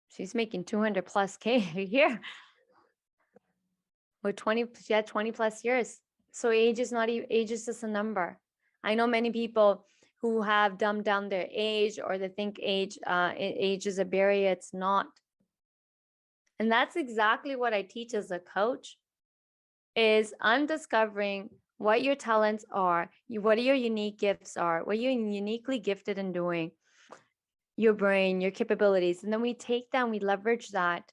Speaker 1: She's making 200 plus K a year. With 20 plus years. So age is just a number. I know many people who have dumbed down their age, or they think age is a barrier. It's not. And that's exactly what I teach as a coach, is I'm discovering what your talents are, what your unique gifts are, what you're uniquely gifted in doing, your brain, your capabilities. And then we take that and we leverage that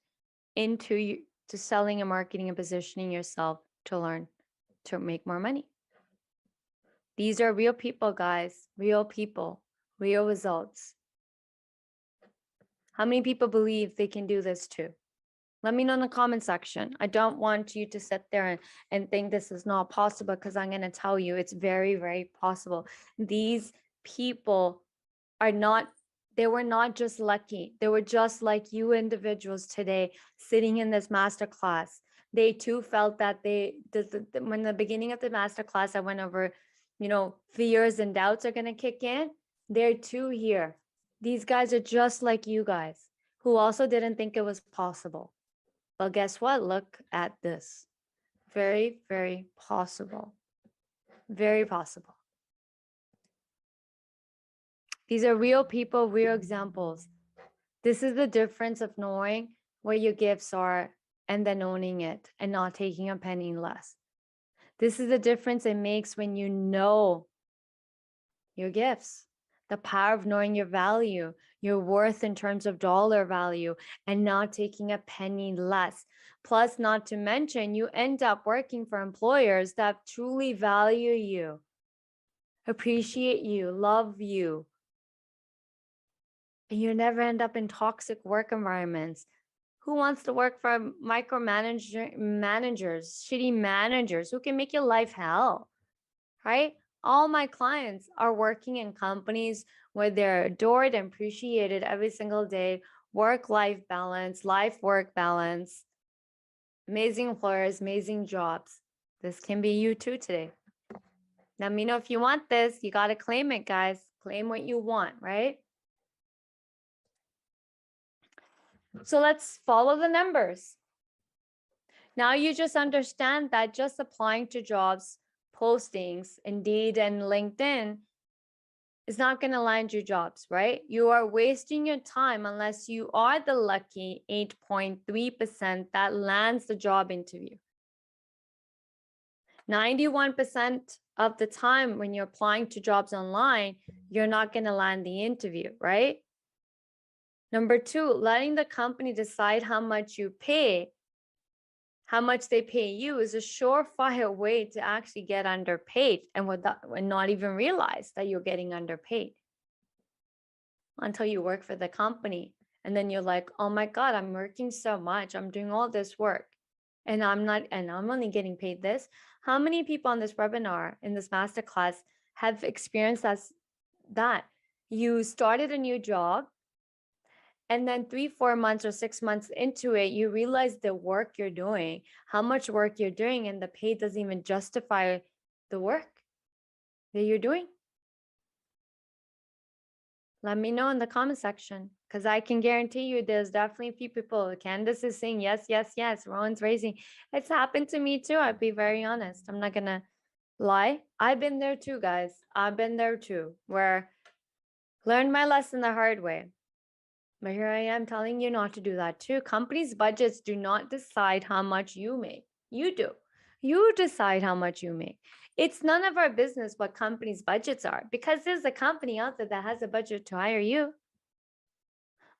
Speaker 1: into to selling and marketing and positioning yourself to learn to make more money. These are real people, guys, real people, real results. How many people believe they can do this too? Let me know in the comment section. I don't want you to sit there and think this is not possible, because I'm going to tell you it's very, very possible. These people are not, they were not just lucky. They were just like you individuals today sitting in this masterclass. They too felt that when the beginning of the masterclass, I went over, fears and doubts are going to kick in. They're too here. These guys are just like you guys who also didn't think it was possible. Well, guess what? Look at this. Very, very possible. Very possible. These are real people, real examples. This is the difference of knowing what your gifts are and then owning it and not taking a penny less. This is the difference it makes when you know your gifts, the power of knowing your value, your worth in terms of dollar value, and not taking a penny less. Plus, not to mention, you end up working for employers that truly value you, appreciate you, love you. And you never end up in toxic work environments. Who wants to work for managers, shitty managers who can make your life hell, right? All my clients are working in companies where they're adored and appreciated every single day, work-life balance, life-work balance, amazing employers, amazing jobs. This can be you too today. Let me know if you want this. You got to claim it, guys. Claim what you want, right? So let's follow the numbers. Now you just understand that just applying to jobs, postings, Indeed and LinkedIn is not going to land you jobs, right? You are wasting your time unless you are the lucky 8.3% that lands the job interview. 91% of the time when you're applying to jobs online, you're not going to land the interview, right? Number two, letting the company decide how much you pay, how much they pay you, is a surefire way to actually get underpaid and not even realize that you're getting underpaid until you work for the company. And then you're like, oh my God, I'm working so much. I'm doing all this work and I'm only getting paid this. How many people on this webinar, in this masterclass, have experienced that you started a new job, and then 3, 4 months or 6 months into it, you realize the work you're doing, how much work you're doing, and the pay doesn't even justify the work that you're doing? Let me know in the comment section, because I can guarantee you there's definitely a few people. Candace is saying yes, yes, yes. Rowan's raising. It's happened to me too. I'll be very honest. I'm not going to lie. I've been there too, guys. I've been there too, where learned my lesson the hard way. But here I am telling you not to do that too. Companies' budgets do not decide how much you make. You do. You decide how much you make. It's none of our business what companies' budgets are, because there's a company out there that has a budget to hire you.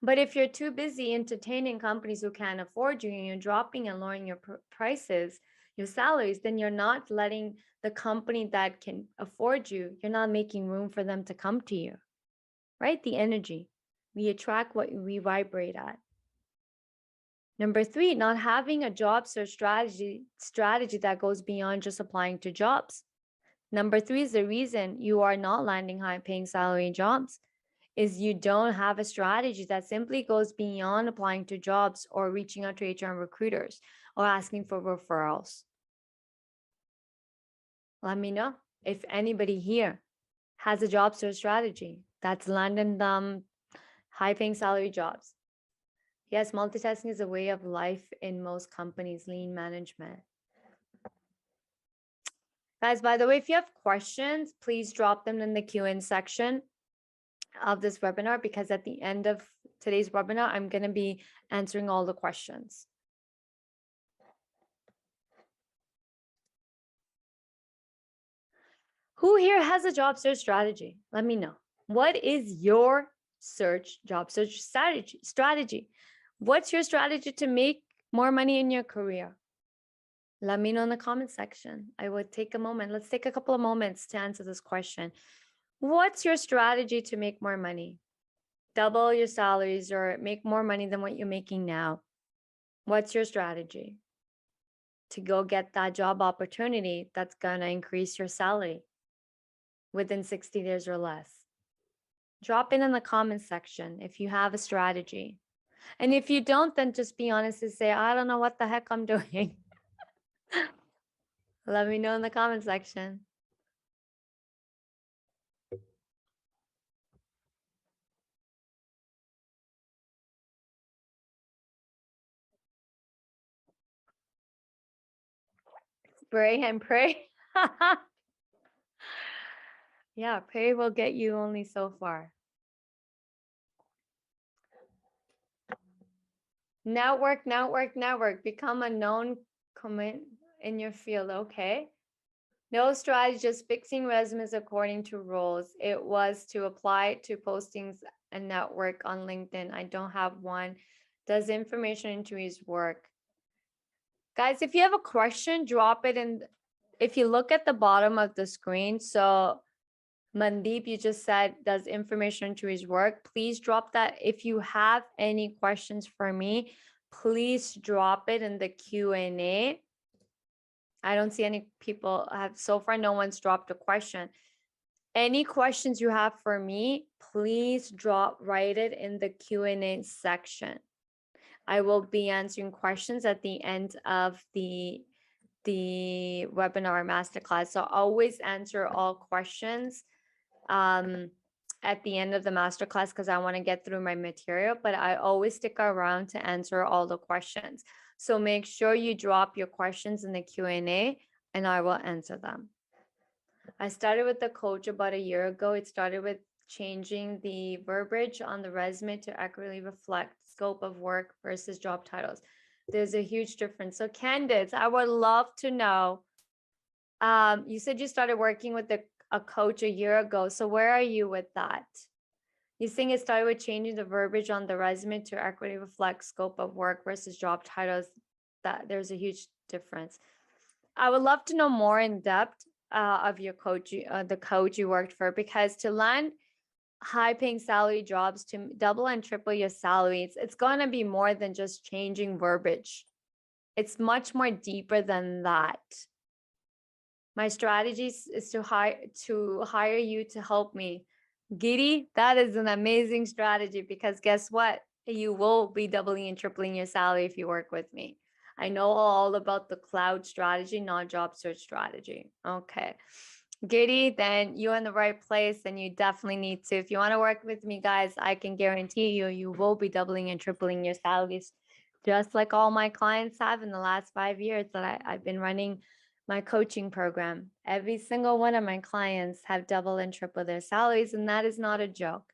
Speaker 1: But if you're too busy entertaining companies who can't afford you, and you're dropping and lowering your prices, your salaries, then you're not letting the company that can afford you, you're not making room for them to come to you, right? The energy. We attract what we vibrate at. Number 3, not having a job search strategy that goes beyond just applying to jobs. Number 3 is the reason you are not landing high-paying salary jobs, is you don't have a strategy that simply goes beyond applying to jobs or reaching out to HR recruiters or asking for referrals. Let me know if anybody here has a job search strategy that's landing them high-paying salary jobs. Yes, multitasking is a way of life in most companies, lean management. Guys, by the way, if you have questions, please drop them in the Q&A section of this webinar, because at the end of today's webinar, I'm going to be answering all the questions. Who here has a job search strategy? Let me know. What is your job search strategy? What's your strategy to make more money in your career? Let me know in the comment section. I would take a moment. Let's take a couple of moments to answer this question. What's your strategy to make more money? Double your salaries or make more money than what you're making now. What's your strategy to go get that job opportunity that's going to increase your salary within 60 days or less? Drop it in the comment section if you have a strategy. And if you don't, then just be honest and say, I don't know what the heck I'm doing. Let me know in the comment section. Pray and pray. Yeah, pray will get you only so far. Network. Become a known comment in your field. Okay. No strategy, just fixing resumes according to rules. It was to apply to postings and network on LinkedIn. I don't have one. Does information interviews work? Guys, if you have a question, drop it in. If you look at the bottom of the screen, so Mandeep, you just said, does information interviews work? Please drop that. If you have any questions for me, please drop it in the Q&A. I don't see any people have, so far, no one's dropped a question. Any questions you have for me, please write it in the Q&A section. I will be answering questions at the end of the webinar masterclass. So always answer all questions at the end of the masterclass, because I want to get through my material, but I always stick around to answer all the questions. So make sure you drop your questions in the Q&A and I will answer them. I started with the coach about a year ago. It started with changing the verbiage on the resume to accurately reflect scope of work versus job titles. There's a huge difference. So candidates, I would love to know, you said you started working with a coach a year ago. So where are you with that? You think it started with changing the verbiage on the resume to accurately reflect scope of work versus job titles? That there's a huge difference. I would love to know more in depth of your coach, the coach you worked for, because to land high-paying salary jobs, to double and triple your salaries, it's going to be more than just changing verbiage. It's much more deeper than that. My strategy is to hire you to help me. Giddy, that is an amazing strategy, because guess what? You will be doubling and tripling your salary if you work with me. I know all about the cloud strategy, not job search strategy. Okay. Giddy, then you're in the right place, and you definitely need to. If you want to work with me, guys, I can guarantee you will be doubling and tripling your salaries, just like all my clients have in the last 5 years that I've been running my coaching program. Every single one of my clients have double and triple their salaries, and that is not a joke.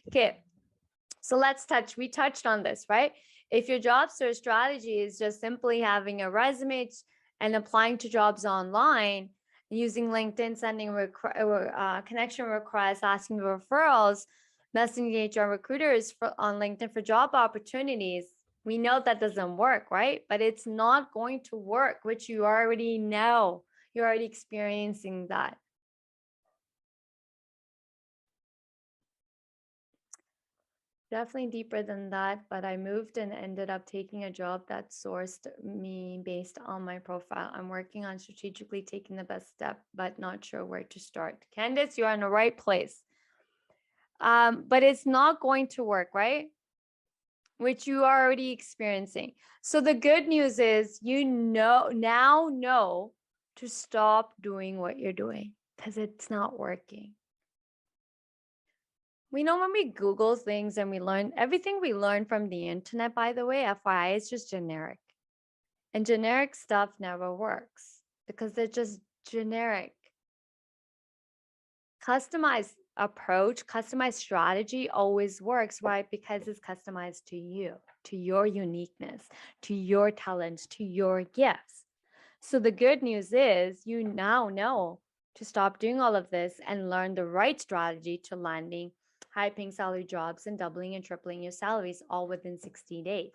Speaker 1: Okay, so we touched on this, right? If your job search strategy is just simply having a resume and applying to jobs online, using LinkedIn, sending connection requests, asking for referrals, messaging HR recruiters on LinkedIn for job opportunities, we know that doesn't work, right? But it's not going to work, which you already know. You're already experiencing that. Definitely deeper than that, but I moved and ended up taking a job that sourced me based on my profile. I'm working on strategically taking the best step, but not sure where to start. Candidates, you're in the right place. But it's not going to work, right? Which you are already experiencing. So the good news is now know to stop doing what you're doing, because it's not working. We know when we Google things and we learn everything we learn from the internet, by the way, FYI, is just generic. And generic stuff never works because they're just generic. Customized approach, customized strategy always works, right? Because it's customized to you, to your uniqueness, to your talents, to your gifts. So the good news is you now know to stop doing all of this and learn the right strategy to landing high paying salary jobs and doubling and tripling your salaries all within 60 days.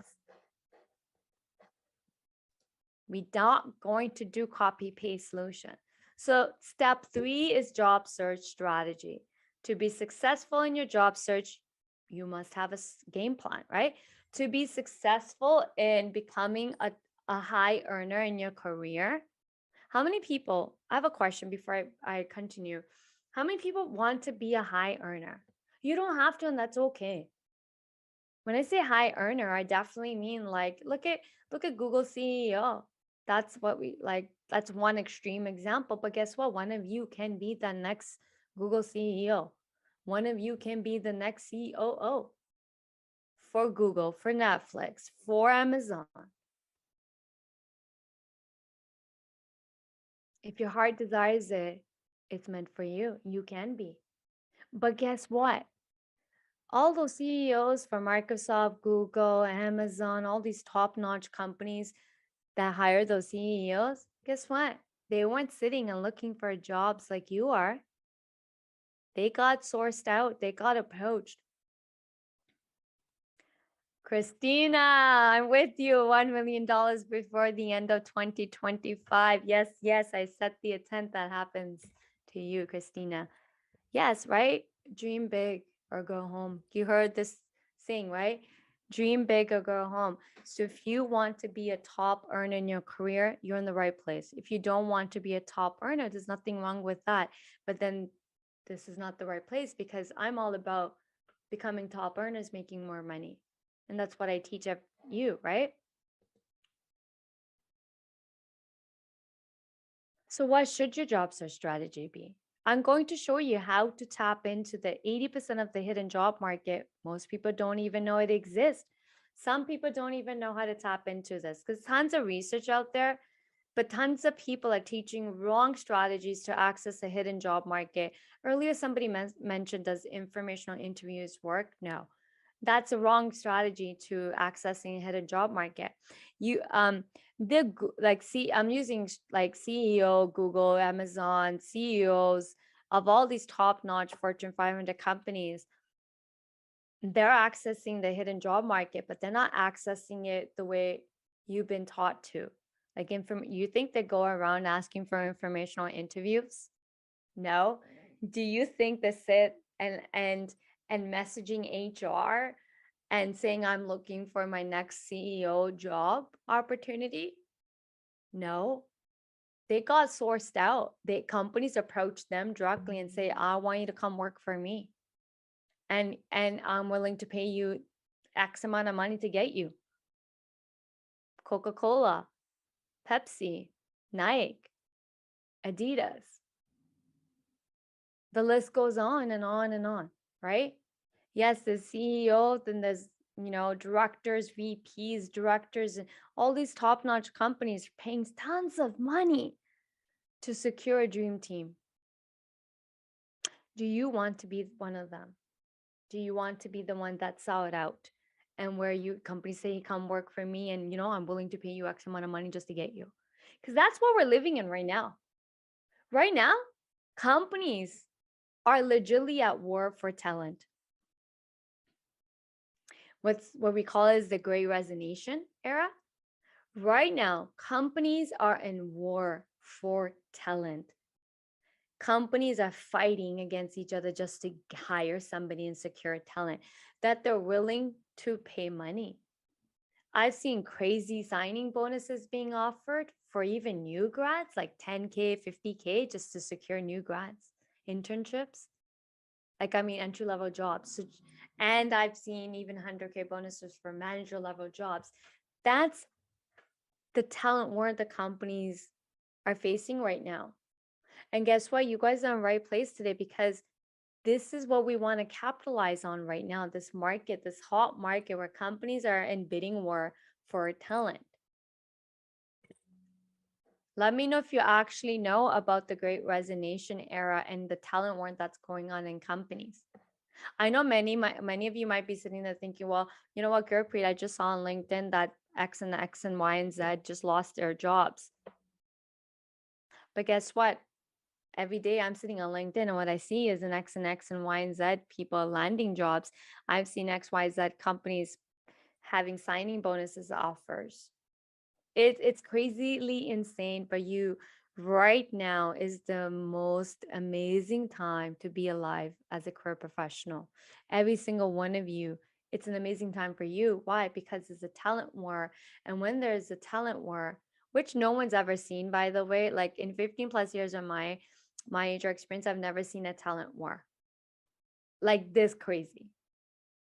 Speaker 1: We're not going to do copy paste solution. So step 3 is job search strategy. To be successful in your job search, you must have a game plan, right? To be successful in becoming a high earner in your career. How many people, I have a question before I continue. How many people want to be a high earner? You don't have to, and that's okay. When I say high earner, I definitely mean like look at Google CEO. That's what we like. That's one extreme example. But guess what? One of you can be the next Google CEO. One of you can be the next COO for Google, for Netflix, for Amazon. If your heart desires it, it's meant for you. You can be. But guess what? All those CEOs from Microsoft, Google, Amazon, all these top-notch companies that hire those CEOs, guess what? They weren't sitting and looking for jobs like you are. They got sourced out, they got approached. Christina, I'm with you. $1 million before the end of 2025. Yes, yes, I set the intent that happens to you, Christina. Yes, right? Dream big or go home. You heard this saying, right? Dream big or go home. So if you want to be a top earner in your career, you're in the right place. If you don't want to be a top earner, there's nothing wrong with that. But then this is not the right place because I'm all about becoming top earners, making more money. And that's what I teach you, right? So what should your job search strategy be? I'm going to show you how to tap into the 80% of the hidden job market. Most people don't even know it exists. Some people don't even know how to tap into this because tons of research out there, but tons of people are teaching wrong strategies to access the hidden job market. Earlier, somebody mentioned, does informational interviews work? No, that's a wrong strategy to accessing a hidden job market. You I'm using like CEO, Google, Amazon, CEOs of all these top-notch Fortune 500 companies. They're accessing the hidden job market, but they're not accessing it the way you've been taught to. Like you think they go around asking for informational interviews? No. Do you think they sit and messaging HR and saying I'm looking for my next CEO job opportunity? No. They got sourced out. The companies approach them directly and say, I want you to come work for me. And I'm willing to pay you X amount of money to get you. Coca-Cola, Pepsi, Nike, Adidas. The list goes on and on and on, right? Yes, there's CEOs, then there's, directors, VPs, directors, and all these top-notch companies paying tons of money to secure a dream team. Do you want to be one of them? Do you want to be the one that's sought out and where companies say, come work for me and, I'm willing to pay you X amount of money just to get you? Because that's what we're living in right now. Right now, companies are legitimately at war for talent. What we call is the Great Resignation era. Right now, companies are in war for talent. Companies are fighting against each other just to hire somebody and secure talent that they're willing to pay money. I've seen crazy signing bonuses being offered for even new grads, like 10K, 50K, just to secure new grads, internships. Entry level jobs. And I've seen even 100K bonuses for manager level jobs. That's the talent war the companies are facing right now. And guess what? You guys are in the right place today because this is what we want to capitalize on right now. This market, this hot market where companies are in bidding war for talent. Let me know if you actually know about the Great Resignation era and the talent war that's going on in companies. I know many of you might be sitting there thinking, well, you know what, Gurpreet, I just saw on LinkedIn that X and Y and Z just lost their jobs. But guess what? Every day I'm sitting on LinkedIn and what I see is an X and Y and Z people landing jobs. I've seen XYZ companies having signing bonuses offers. It's crazily insane, but you right now is the most amazing time to be alive as a career professional. Every single one of you, it's an amazing time for you. Why? Because it's a talent war. And when there's a talent war, which no one's ever seen, by the way, like in 15 plus years of my HR experience, I've never seen a talent war like this crazy.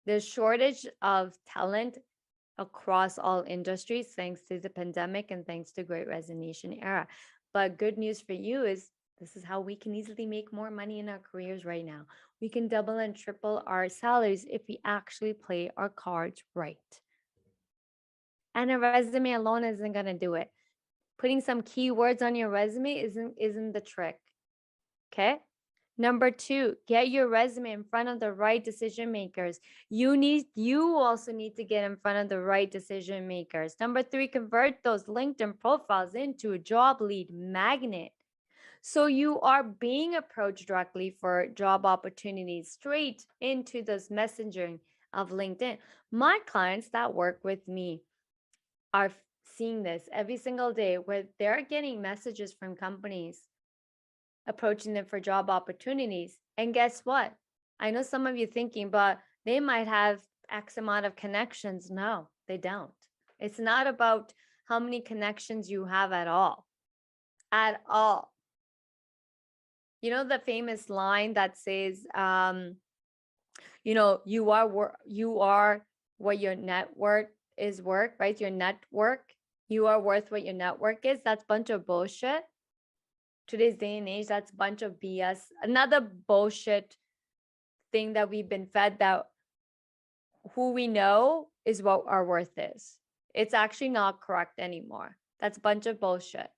Speaker 1: The shortage of talent across all industries thanks to the pandemic and thanks to Great Resignation era. But good news for you is this is how we can easily make more money in our careers right now. We can double and triple our salaries if we actually play our cards right. And a resume alone isn't going to do it. Putting some keywords on your resume isn't the trick. Okay? Number 2, get your resume in front of the right decision makers. You also need to get in front of the right decision makers. Number 3, convert those LinkedIn profiles into a job lead magnet. So you are being approached directly for job opportunities straight into this messaging of LinkedIn. My clients that work with me are seeing this every single day where they're getting messages from companies approaching them for job opportunities. And guess what? I know some of you thinking, but they might have X amount of connections. No, they don't. It's not about how many connections you have at all. At all. You know the famous line that says, you are what your network is worth, right? Your network, you are worth what your network is. That's a bunch of bullshit. Today's day and age, that's a bunch of BS. Another bullshit thing that we've been fed, that who we know is what our worth is. It's actually not correct anymore. That's a bunch of bullshit.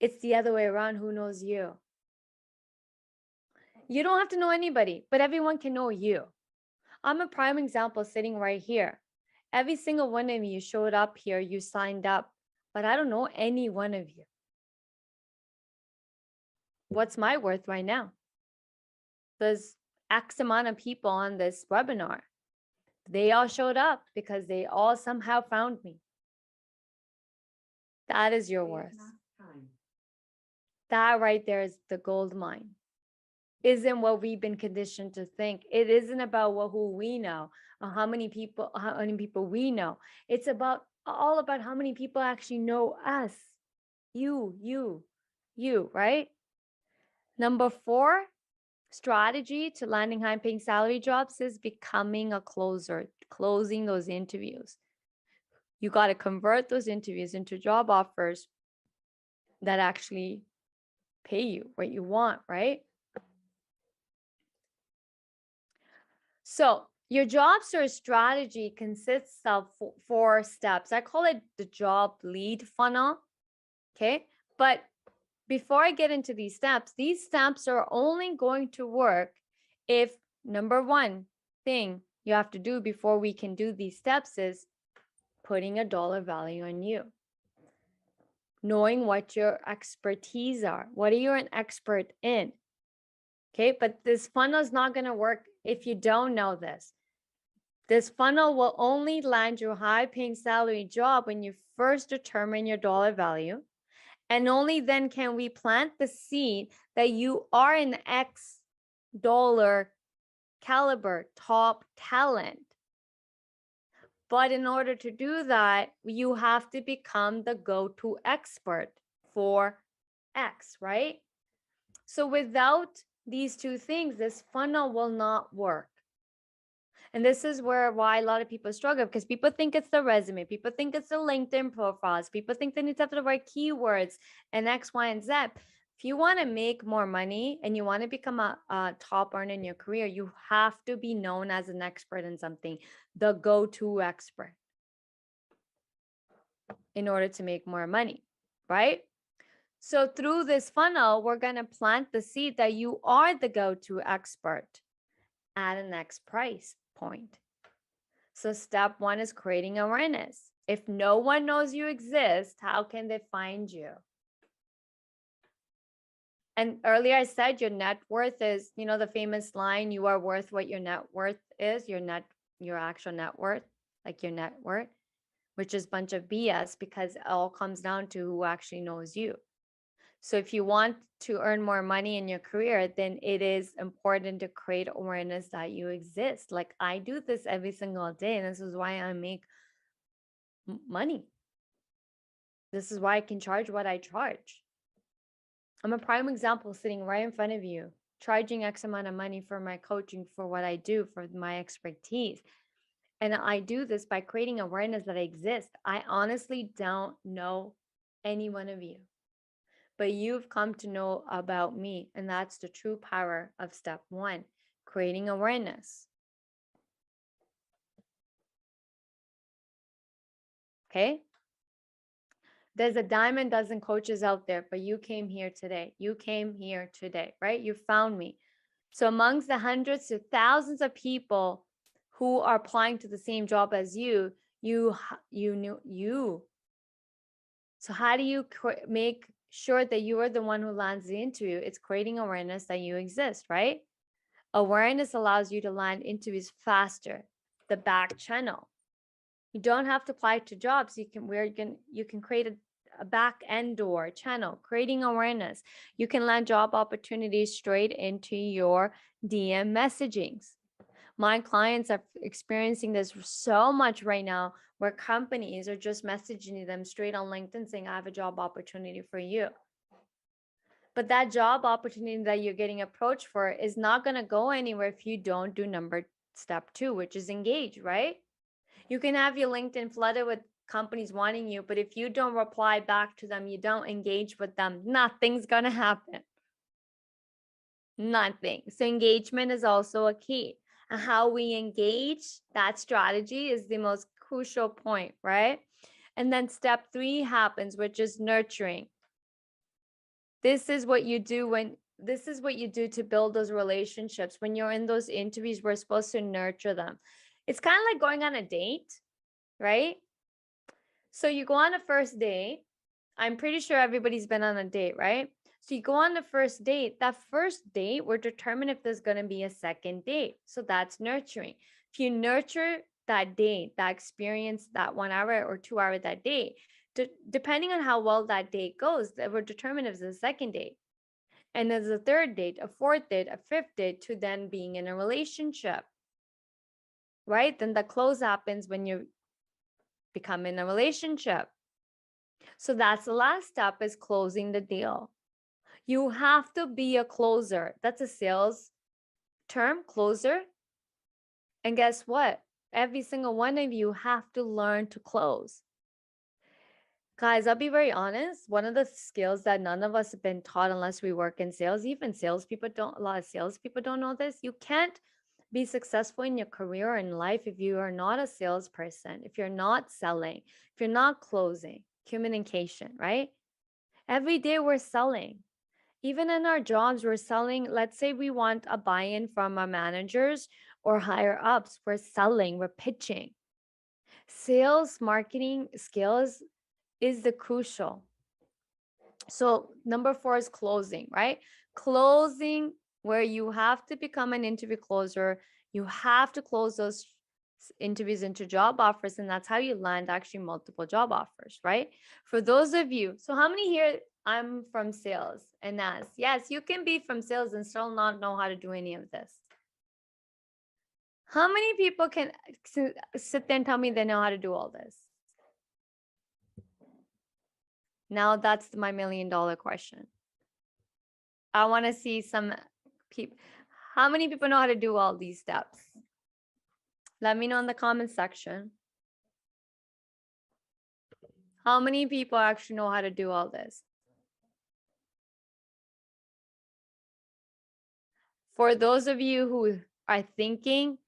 Speaker 1: It's the other way around. Who knows you? You don't have to know anybody, but everyone can know you. I'm a prime example sitting right here. Every single one of you showed up here, you signed up, but I don't know any one of you. What's my worth right now? There's X amount of people on this webinar. They all showed up because they all somehow found me. That is your worth. That right there is the gold mine. Isn't what we've been conditioned to think. It isn't about who we know or how many people we know. It's all about how many people actually know us. You, right? Number 4 strategy to landing high paying salary jobs is becoming a closer, closing those interviews. You got to convert those interviews into job offers that actually pay you what you want, right? So your job search strategy consists of 4 steps. I call it the job lead funnel. Okay. But before I get into these steps are only going to work if number 1 thing you have to do before we can do these steps is putting a dollar value on you. Knowing what your expertise are. What are you an expert in? Okay, but this funnel is not going to work if you don't know this. This funnel will only land you a high paying salary job when you first determine your dollar value. And only then can we plant the seed that you are an X dollar caliber top talent. But in order to do that, you have to become the go-to expert for X, right? So without these 2 things, this funnel will not work. And this is why a lot of people struggle, because people think it's the resume, people think it's the LinkedIn profiles, people think they need to have the right keywords and X, Y, and Z. If you want to make more money and you want to become a top earner in your career, you have to be known as an expert in something, the go-to expert, in order to make more money. right? So through this funnel, we're going to plant the seed that you are the go-to expert at a next price point. So step one is creating awareness. If no one knows you exist, how can they find you? And earlier I said your net worth is, the famous line, you are worth what your net worth is, your actual net worth, like your net worth, which is a bunch of BS because it all comes down to who actually knows you. So if you want to earn more money in your career, then it is important to create awareness that you exist. Like I do this every single day, and this is why I make money. This is why I can charge what I charge. I'm a prime example sitting right in front of you, charging X amount of money for my coaching, for what I do, for my expertise. And I do this by creating awareness that I exist. I honestly don't know any one of you, but you've come to know about me. And that's the true power of step one, creating awareness. Okay. There's a diamond dozen coaches out there, but you came here today. You came here today, right? You found me. So amongst the hundreds to thousands of people who are applying to the same job as you knew you. So how do you make sure that you are the one who lands the interview? It's creating awareness that you exist, right? Awareness allows you to land interviews faster, the back channel. You don't have to apply to jobs. You can create a back end door channel, creating awareness. You can land job opportunities straight into your DM messagings. My clients are experiencing this so much right now, where companies are just messaging them straight on LinkedIn saying, I have a job opportunity for you. But that job opportunity that you're getting approached for is not going to go anywhere if you don't do step two, which is engage, right? You can have your LinkedIn flooded with companies wanting you, but if you don't reply back to them, you don't engage with them, nothing's going to happen. Nothing. So engagement is also a key. And how we engage, that strategy is the most crucial point, right? And then step three happens, which is nurturing. This is what you do to build those relationships. When you're in those interviews, we're supposed to nurture them. It's kind of like going on a date, right? So you go on a first date. I'm pretty sure everybody's been on a date, right? So you go on the first date. That first date will determine if there's going to be a second date. So that's nurturing. If you nurture that date, that experience, that 1 hour or 2 hour that date, depending on how well that date goes, that will determine if there's a second date. And there's a third date, a fourth date, a fifth date, to then being in a relationship, right? Then the close happens when you become in a relationship. So that's the last step, is closing the deal. You have to be a closer. That's a sales term, closer. And guess what? Every single one of you have to learn to close. Guys, I'll be very honest. One of the skills that none of us have been taught unless we work in sales, even a lot of salespeople don't know this. You can't be successful in your career or in life if you are not a salesperson, if you're not selling, if you're not closing. Communication, right? Every day we're selling. Even in our jobs, we're selling. Let's say we want a buy-in from our managers or higher ups. We're selling, we're pitching. Sales, marketing skills is the crucial. So number 4 is closing, right? Closing, where you have to become an interview closer. You have to close those interviews into job offers, and that's how you land actually multiple job offers, right? For those of you, so how many here, I'm from sales, and yes, you can be from sales and still not know how to do any of this. How many people can sit there and tell me they know how to do all this? Now that's my $1 million question. I want to see some people. How many people know how to do all these steps? Let me know in the comment section. How many people actually know how to do all this? For those of you who are thinking,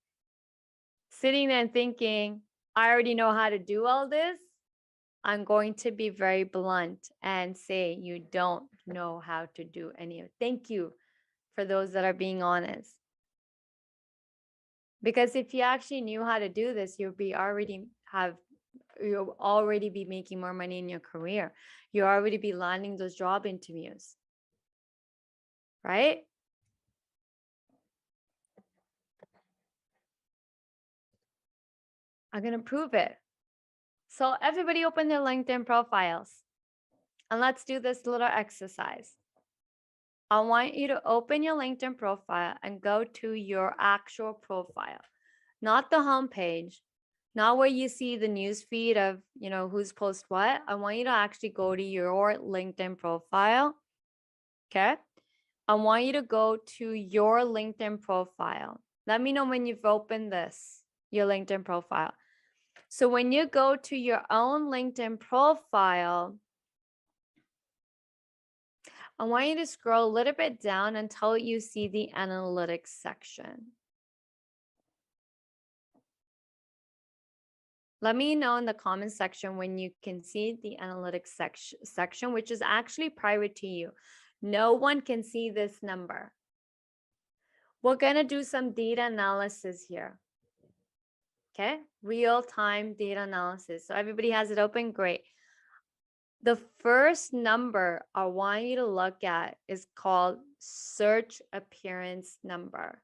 Speaker 1: sitting there and thinking, I already know how to do all this, I'm going to be very blunt and say you don't know how to do any of it. Thank you for those that are being honest. Because if you actually knew how to do this, you'll already be making more money in your career. You'll already be landing those job interviews. Right? I'm going to prove it. So everybody open their LinkedIn profiles. And let's do this little exercise. I want you to open your LinkedIn profile and go to your actual profile, not the home page, not where you see the news feed of, who's post what. I want you to actually go to your LinkedIn profile. Okay. I want you to go to your LinkedIn profile. Let me know when you've opened your LinkedIn profile. So when you go to your own LinkedIn profile, I want you to scroll a little bit down until you see the analytics section. Let me know in the comment section when you can see the analytics section, which is actually private to you. No one can see this number. We're going to do some data analysis here. Okay, real-time data analysis. So everybody has it open? Great. The first number I want you to look at is called search appearance number.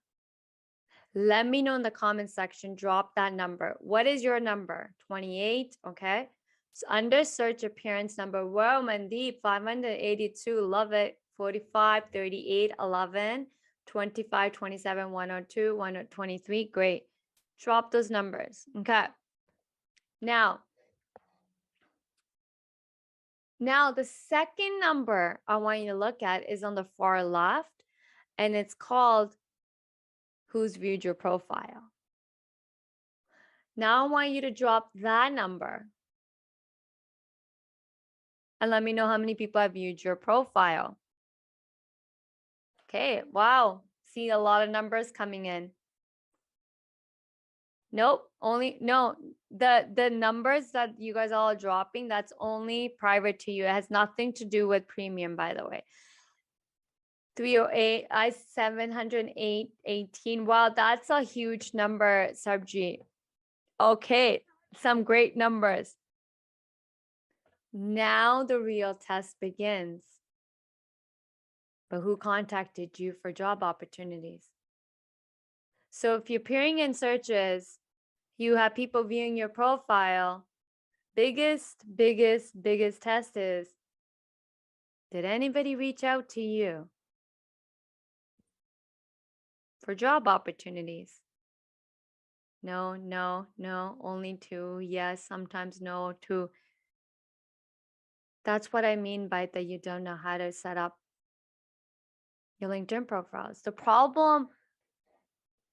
Speaker 1: Let me know in the comment section, drop that number. What is your number? 28, okay? So under search appearance number, wow, Mandeep, 582, love it. 45, 38, 11, 25, 27, 102, 123, great. Drop those numbers, okay? Now the second number I want you to look at is on the far left, and it's called who's viewed your profile. Now I want you to drop that number and let me know how many people have viewed your profile. Okay, wow. See a lot of numbers coming in. Nope, the numbers that you guys all are dropping, that's only private to you. It has nothing to do with premium, by the way. 308, 708, 18. Wow, that's a huge number, Sabji. Okay, some great numbers. Now the real test begins. But who contacted you for job opportunities? So if you're appearing in searches, you have people viewing your profile. Biggest test is, did anybody reach out to you for job opportunities? No, only two. Yes, sometimes no, two. That's what I mean by that you don't know how to set up your LinkedIn profiles. The problem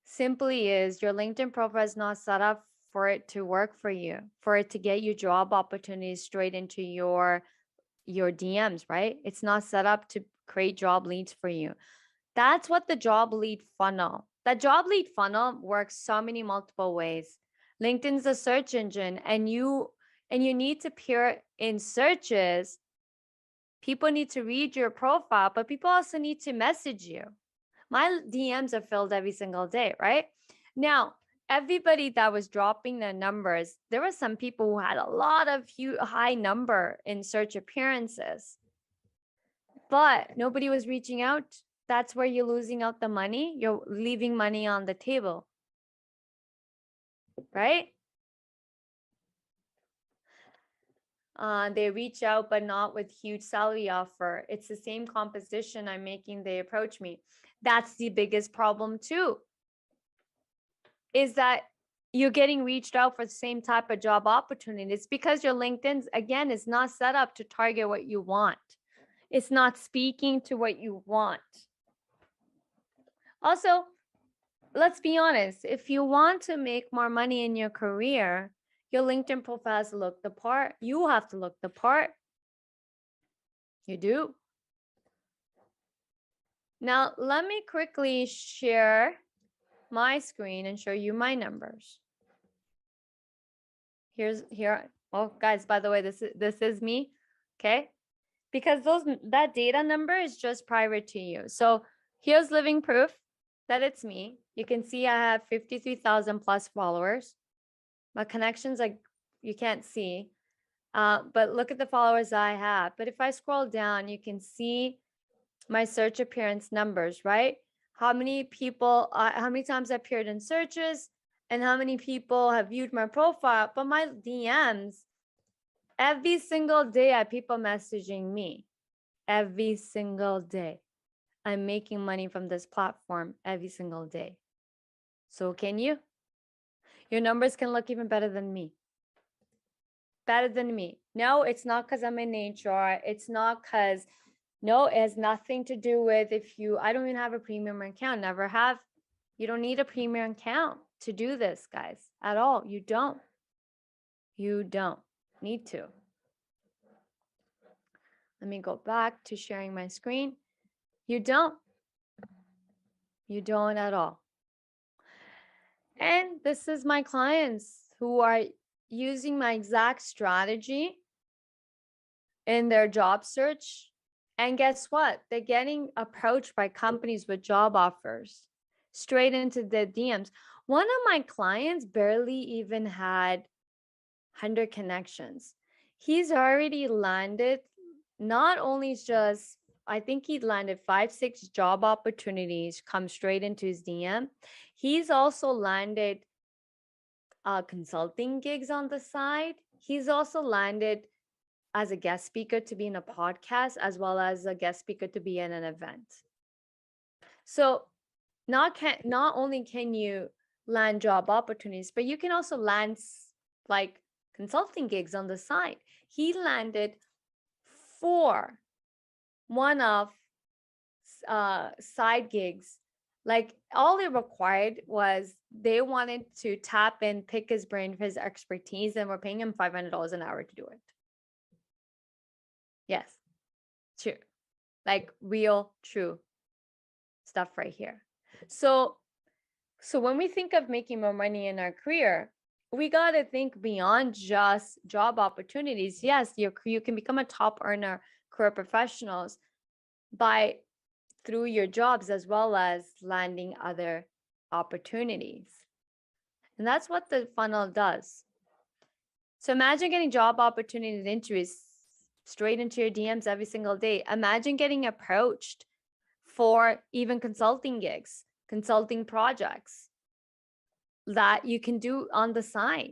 Speaker 1: simply is your LinkedIn profile is not set up for it to work for you, for it to get you job opportunities straight into your DMs, right? It's not set up to create job leads for you. That's what the job lead funnel. That job lead funnel works so many multiple ways. LinkedIn's a search engine, and you need to appear in searches. People need to read your profile, but people also need to message you. My DMs are filled every single day, right? Now, everybody that was dropping their numbers, there were some people who had a lot of high number in search appearances, but nobody was reaching out. That's where you're losing out the money. You're leaving money on the table, right? They reach out, but not with huge salary offer. It's the same composition I'm making. They approach me. That's the biggest problem too, is that you're getting reached out for the same type of job opportunity. It's because your LinkedIn, again, is not set up to target what you want. It's not speaking to what you want. Also, let's be honest, if you want to make more money in your career, your LinkedIn profile has to look the part. You have to look the part. You do. Now, let me quickly share my screen and show you my numbers. Here, Oh, guys, by the way, this is me. Okay. Because that data number is just private to you. So here's living proof that it's me. You can see I have 53,000 plus followers. My connections, like, you can't see, but look at the followers I have. But if I scroll down, you can see my search appearance numbers, right? How many people, how many times I appeared in searches, and how many people have viewed my profile. But my DMs, every single day I have people messaging me. Every single day. I'm making money from this platform every single day. So can you? Your numbers can look even better than me. Better than me. No, it's not because I'm in HR. It's not because, no, it has nothing to do with I don't even have a premium account, never have. You don't need a premium account to do this, guys, at all. You don't. You don't need to. Let me go back to sharing my screen. You don't. You don't at all. And this is my clients who are using my exact strategy in their job search. And guess what? They're getting approached by companies with job offers straight into the DMs. One of my clients barely even had 100 connections. He's already landed not only just, I think he landed 5-6 job opportunities come straight into his DM. He's also landed consulting gigs on the side. He's also landed as a guest speaker to be in a podcast, as well as a guest speaker to be in an event. So not only can you land job opportunities, but you can also land like consulting gigs on the side. He landed 4 one-off side gigs. Like, all it required was they wanted to tap in, pick his brain for his expertise, and we're paying him $500 an hour to do it. Yes, true. Like, real, true stuff right here. So when we think of making more money in our career, we got to think beyond just job opportunities. Yes, you can become a top earner, career professionals through your jobs, as well as landing other opportunities. And that's what the funnel does. So imagine getting job opportunities straight into your DMs every single day. Imagine getting approached for even consulting gigs, consulting projects that you can do on the side.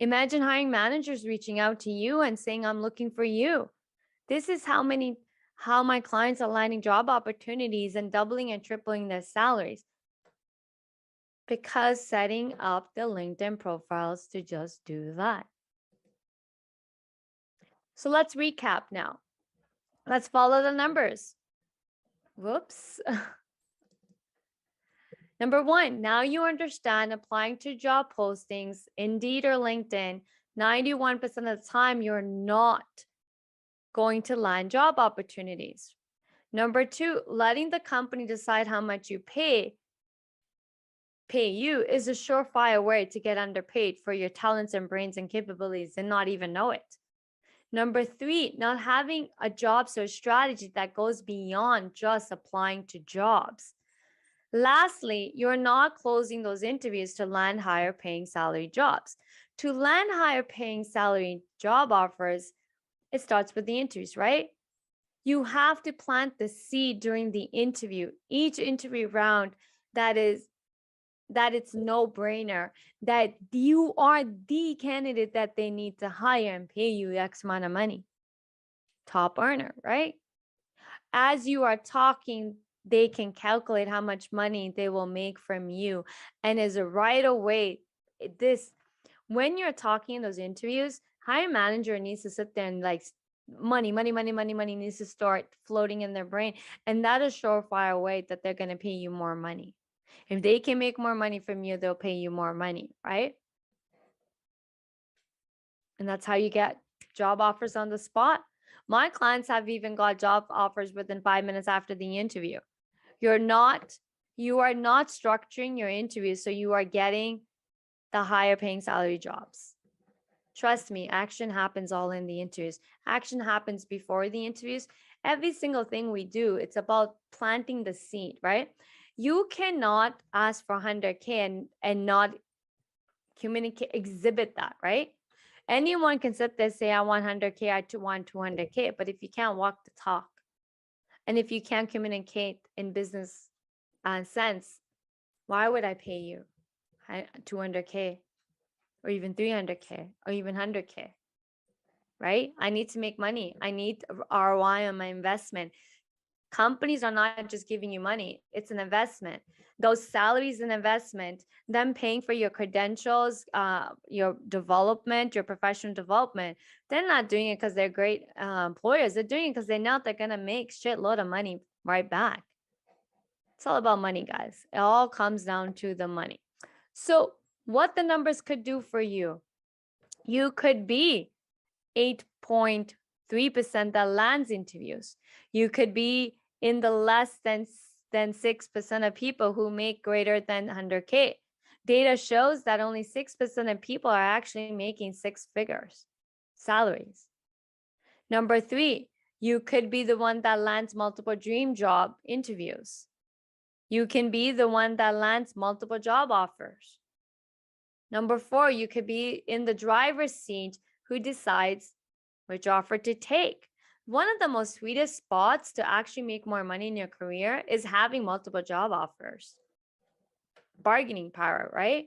Speaker 1: Imagine hiring managers reaching out to you and saying, I'm looking for you. This is how my clients are landing job opportunities and doubling and tripling their salaries, because setting up the LinkedIn profiles to just do that. So let's recap now. Let's follow the numbers. Whoops. Number 1, now you understand applying to job postings, Indeed or LinkedIn, 91% of the time you're not going to land job opportunities. Number 2, letting the company decide how much you pay you is a surefire way to get underpaid for your talents and brains and capabilities and not even know it. Number 3, not having a job search strategy that goes beyond just applying to jobs. Lastly, you're not closing those interviews to land higher paying salary jobs. To land higher paying salary job offers, it starts with the interviews, right? You have to plant the seed during the interview, each interview round, that it's no brainer that you are the candidate that they need to hire and pay you X amount of money. Top earner, right? As you are talking, they can calculate how much money they will make from you. And as a right away, when you're talking in those interviews, hiring manager needs to sit there and like money needs to start floating in their brain. And that is surefire way that they're going to pay you more money. If they can make more money from you, they'll pay you more money, right? And that's how you get job offers on the spot. My clients have even got job offers within 5 minutes after the interview. You are not structuring your interview so you are getting the higher paying salary jobs. Trust me, action happens all in the interviews. Action happens before the interviews. Every single thing we do, it's about planting the seed, right? You cannot ask for 100K and not communicate, exhibit that, right? Anyone can sit there, say, I want 100K, I want 200K. But if you can't walk the talk, and if you can't communicate in business sense, why would I pay you 200K or even 300K or even 100K? Right? I need to make money. I need ROI on my investment. Companies are not just giving you money, it's an investment. Those salaries and investment, them paying for your credentials, your development, your professional development, they're not doing it because they're great employers. They're doing it because they know they're going to make shitload of money right back. It's all about money, guys. It all comes down to the money. So what the numbers could do for you, you could be 8.3% that lands interviews. You could be in the less than 6% of people who make greater than 100K. Data shows that only 6% of people are actually making six figures salaries. Number 3, you could be the one that lands multiple dream job interviews. You can be the one that lands multiple job offers. Number 4, you could be in the driver's seat who decides which offer to take. One of the most sweetest spots to actually make more money in your career is having multiple job offers. Bargaining power, right?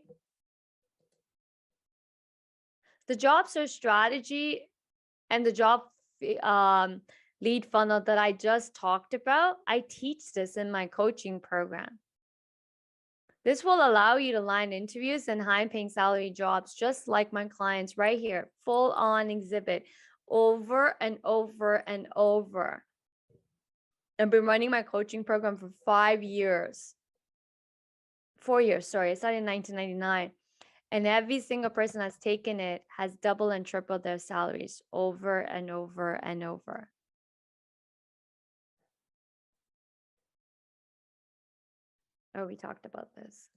Speaker 1: The job search strategy and the job lead funnel that I just talked about, I teach this in my coaching program. This will allow you to land interviews and high-paying salary jobs, just like my clients right here, full on exhibit over and over and over. I've been running my coaching program for 4 years, sorry. I started in 1999. And every single person that's taken it has doubled and tripled their salaries over and over and over. Oh, we talked about this.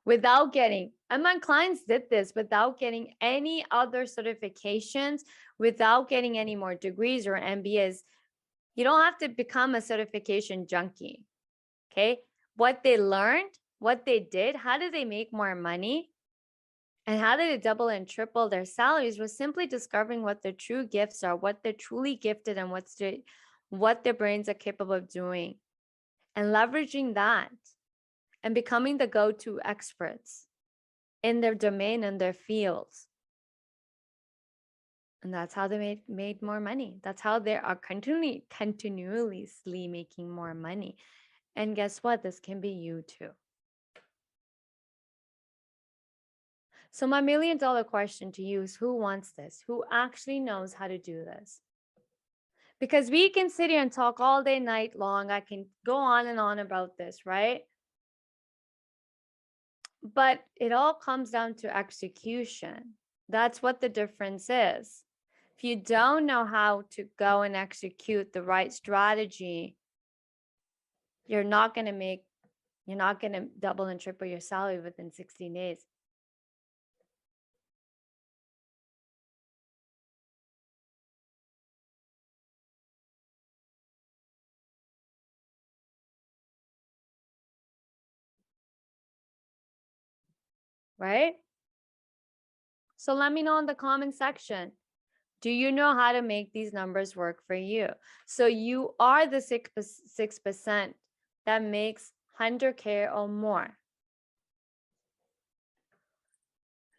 Speaker 1: Without getting, and my clients did this without getting any other certifications, without getting any more degrees or MBAs. You don't have to become a certification junkie. Okay. What they learned, what they did, how did they make more money? And how did they double and triple their salaries was simply discovering what their true gifts are, what they're truly gifted and what their brains are capable of doing, and leveraging that and becoming the go-to experts in their domain and their fields. And that's how they made more money. That's how they are continuously making more money. And guess what? This can be you too. So my $1 million question to you is, who wants this? Who actually knows how to do this? Because we can sit here and talk all day, night long. I can go on and on about this, right? But it all comes down to execution. That's what the difference is. If you don't know how to go and execute the right strategy, you're not going to double and triple your salary within 60 days. Right? So let me know in the comment section. Do you know how to make these numbers work for you? So you are the 6% that makes 100K or more.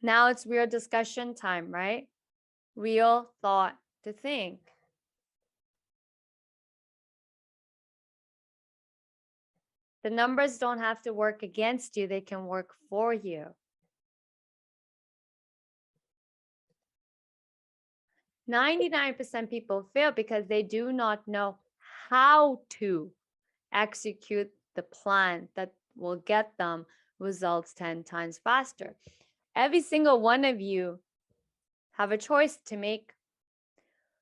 Speaker 1: Now it's real discussion time, right? Real thought to think. The numbers don't have to work against you. They can work for you. 99% people fail because they do not know how to execute the plan that will get them results 10 times faster. Every single one of you have a choice to make.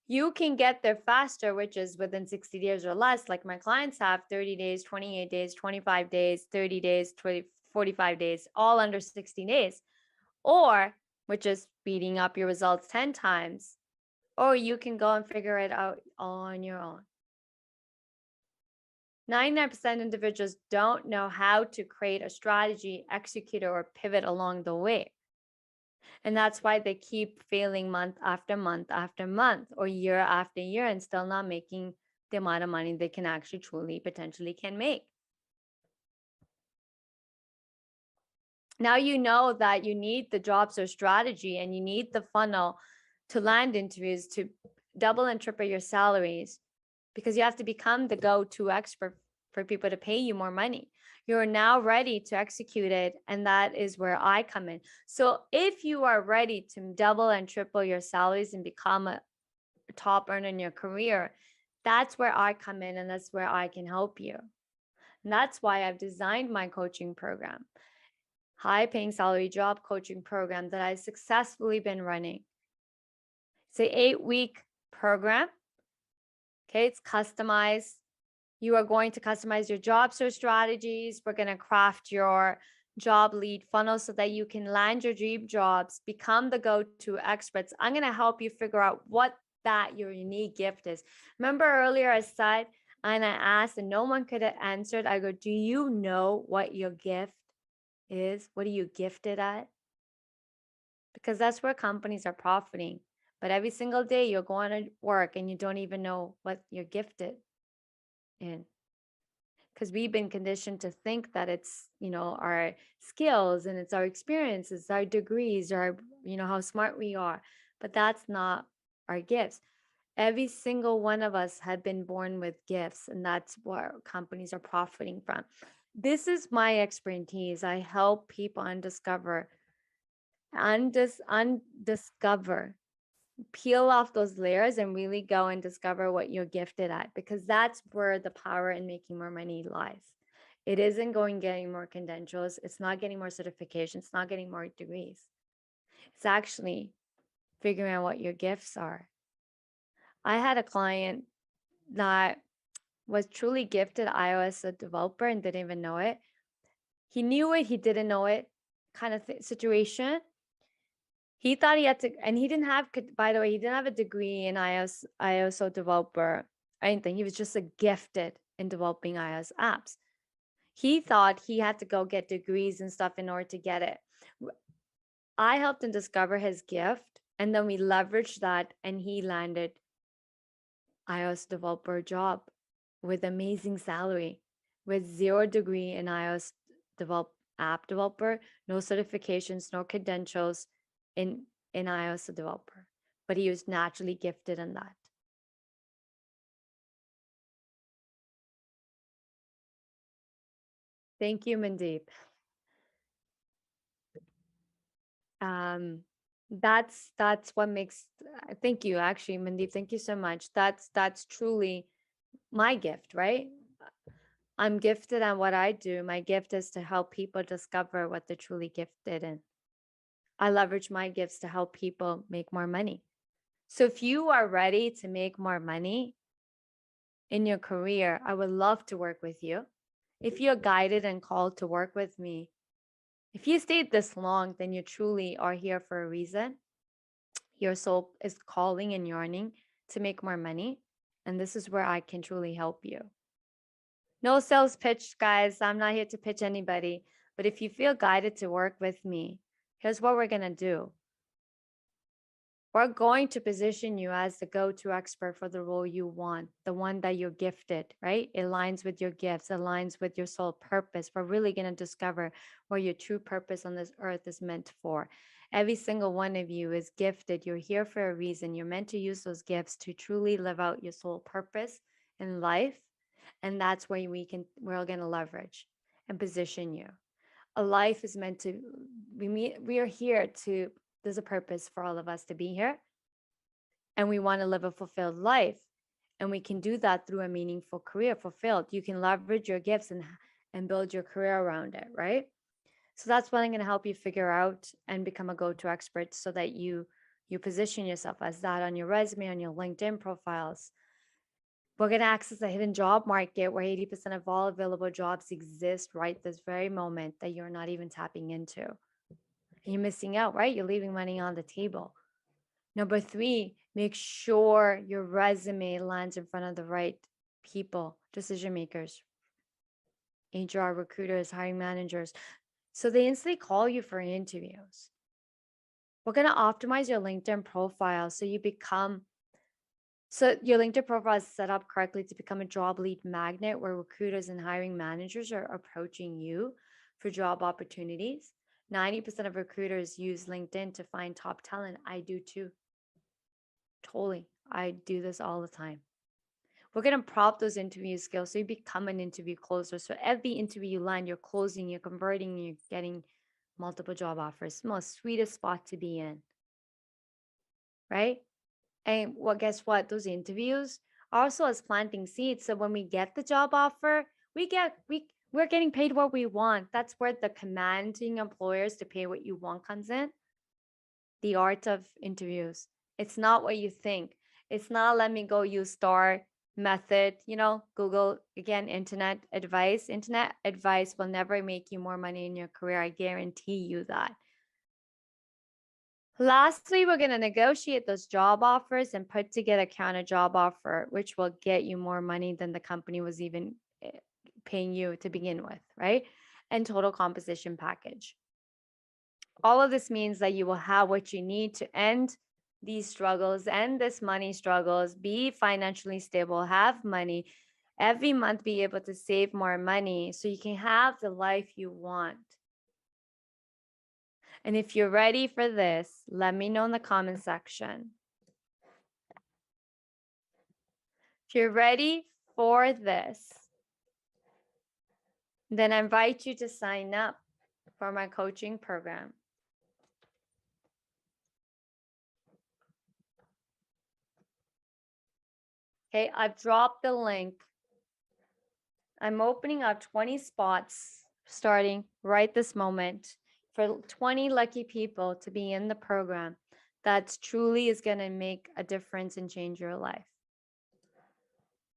Speaker 1: You can get there faster, which is within 60 days or less, like my clients have 30 days, 28 days, 25 days, 30 days, 45 days, all under 60 days, or which is speeding up your results 10 times, or you can go and figure it out on your own. 99% individuals don't know how to create a strategy, execute it, or pivot along the way. And that's why they keep failing month after month after month or year after year and still not making the amount of money they can actually truly potentially can make. Now you know that you need the job search strategy and you need the funnel to land interviews, to double and triple your salaries, because you have to become the go-to expert for people to pay you more money. You're now ready to execute it, and that is where I come in. So if you are ready to double and triple your salaries and become a top earner in your career, that's where I come in, and that's where I can help you. And that's why I've designed my coaching program, high paying salary job coaching program that I've successfully been running. It's an 8-week program. Okay, it's customized. You are going to customize your job search strategies. We're going to craft your job lead funnel so that you can land your dream jobs, become the go-to experts. I'm going to help you figure out what that your unique gift is. Remember earlier I said, and I asked and no one could have answered. I go, do you know what your gift is? What are you gifted at? Because that's where companies are profiting. But every single day you're going to work and you don't even know what you're gifted in. Because we've been conditioned to think that it's, our skills and it's our experiences, our degrees, or, how smart we are. But that's not our gifts. Every single one of us had been born with gifts, and that's what companies are profiting from. This is my expertise. I help people undiscover, peel off those layers and really go and discover what you're gifted at, because that's where the power in making more money lies. It isn't getting more credentials. It's not getting more certifications. It's not getting more degrees. It's actually figuring out what your gifts are. I had a client that was truly gifted iOS developer and didn't even know it. He knew it, he didn't know it kind of situation. He thought he had to, and he didn't have, by the way, he didn't have a degree in iOS developer or anything. He was just a gifted in developing iOS apps. He thought he had to go get degrees and stuff in order to get it. I helped him discover his gift, and then we leveraged that, and he landed iOS developer job with amazing salary, with 0 degree in iOS app developer, no certifications, no credentials in iOS developer, but he was naturally gifted in that. Thank you, Mandeep. That's what makes, thank you, actually, Mandeep, thank you so much. That's truly my gift, right? I'm gifted at what I do. My gift is to help people discover what they're truly gifted in. I leverage my gifts to help people make more money. So if you are ready to make more money in your career, I would love to work with you. If you're guided and called to work with me, if you stayed this long, then you truly are here for a reason. Your soul is calling and yearning to make more money. And this is where I can truly help you. No sales pitch, guys. I'm not here to pitch anybody. But if you feel guided to work with me, here's what we're going to do. We're going to position you as the go-to expert for the role you want, the one that you're gifted, right? It aligns with your gifts, aligns with your soul purpose. We're really going to discover what your true purpose on this earth is meant for. Every single one of you is gifted. You're here for a reason. You're meant to use those gifts to truly live out your soul purpose in life. And that's where we're going to leverage and position you. A life is meant to, we are here to, there's a purpose for all of us to be here. And we want to live a fulfilled life. And we can do that through a meaningful career, fulfilled. You can leverage your gifts and build your career around it, right? So that's what I'm going to help you figure out and become a go-to expert so that you position yourself as that on your resume, on your LinkedIn profiles. We're going to access a hidden job market where 80% of all available jobs exist right this very moment that you're not even tapping into. You're missing out, right? You're leaving money on the table. Number 3, make sure your resume lands in front of the right people, decision makers, HR recruiters, hiring managers. So they instantly call you for interviews. We're going to optimize your LinkedIn profile so your LinkedIn profile is set up correctly to become a job lead magnet where recruiters and hiring managers are approaching you for job opportunities. 90% of recruiters use LinkedIn to find top talent. I do too. Totally. I do this all the time. We're going to prop those interview skills so you become an interview closer. So every interview you land, you're closing, you're converting, you're getting multiple job offers. Most sweetest spot to be in. Right? And guess what? Those interviews also as planting seeds. So when we get the job offer, we're getting paid what we want. That's where the commanding employers to pay what you want comes in. The art of interviews. It's not what you think. It's not let me go use star method, Google again, internet advice. Internet advice will never make you more money in your career. I guarantee you that. Lastly, we're going to negotiate those job offers and put together a counter job offer, which will get you more money than the company was even paying you to begin with, right? And total composition package. All of this means that you will have what you need to end these struggles, end this money struggles, be financially stable, have money, every month be able to save more money so you can have the life you want. And if you're ready for this, let me know in the comment section. If you're ready for this, then I invite you to sign up for my coaching program. Okay, I've dropped the link. I'm opening up 20 spots starting right this moment for 20 lucky people to be in the program that truly is going to make a difference and change your life.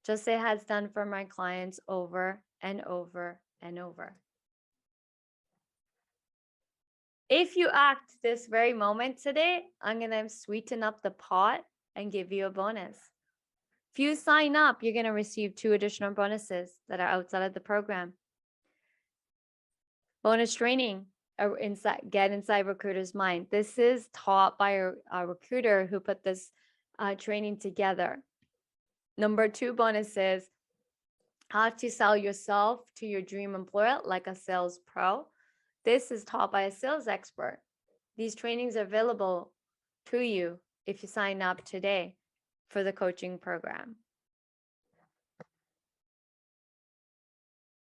Speaker 1: Just it has done for my clients over and over and over. If you act this very moment today, I'm going to sweeten up the pot and give you a bonus. If you sign up, you're going to receive 2 additional bonuses that are outside of the program. Bonus training, get inside recruiter's mind. This is taught by a recruiter who put this training together. Number 2 bonus is how to sell yourself to your dream employer like a sales pro. This is taught by a sales expert. These trainings are available to you if you sign up today for the coaching program.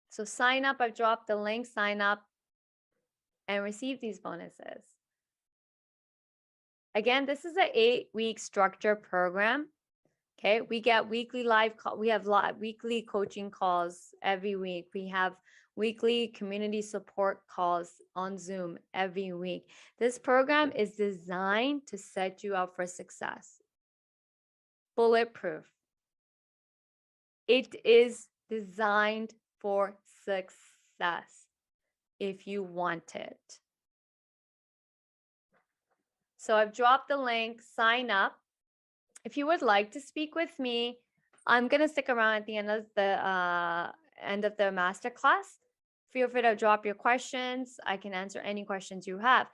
Speaker 1: So sign up. I've dropped the link. Sign up and receive these bonuses. Again, this is an 8-week structure program. Okay, we get weekly we have weekly coaching calls every week. We have weekly community support calls on Zoom every week. This program is designed to set you up for success. Bulletproof. It is designed for success if you want it. So I've dropped the link, sign up. If you would like to speak with me, I'm going to stick around at the end of the masterclass. Feel free to drop your questions. I can answer any questions you have.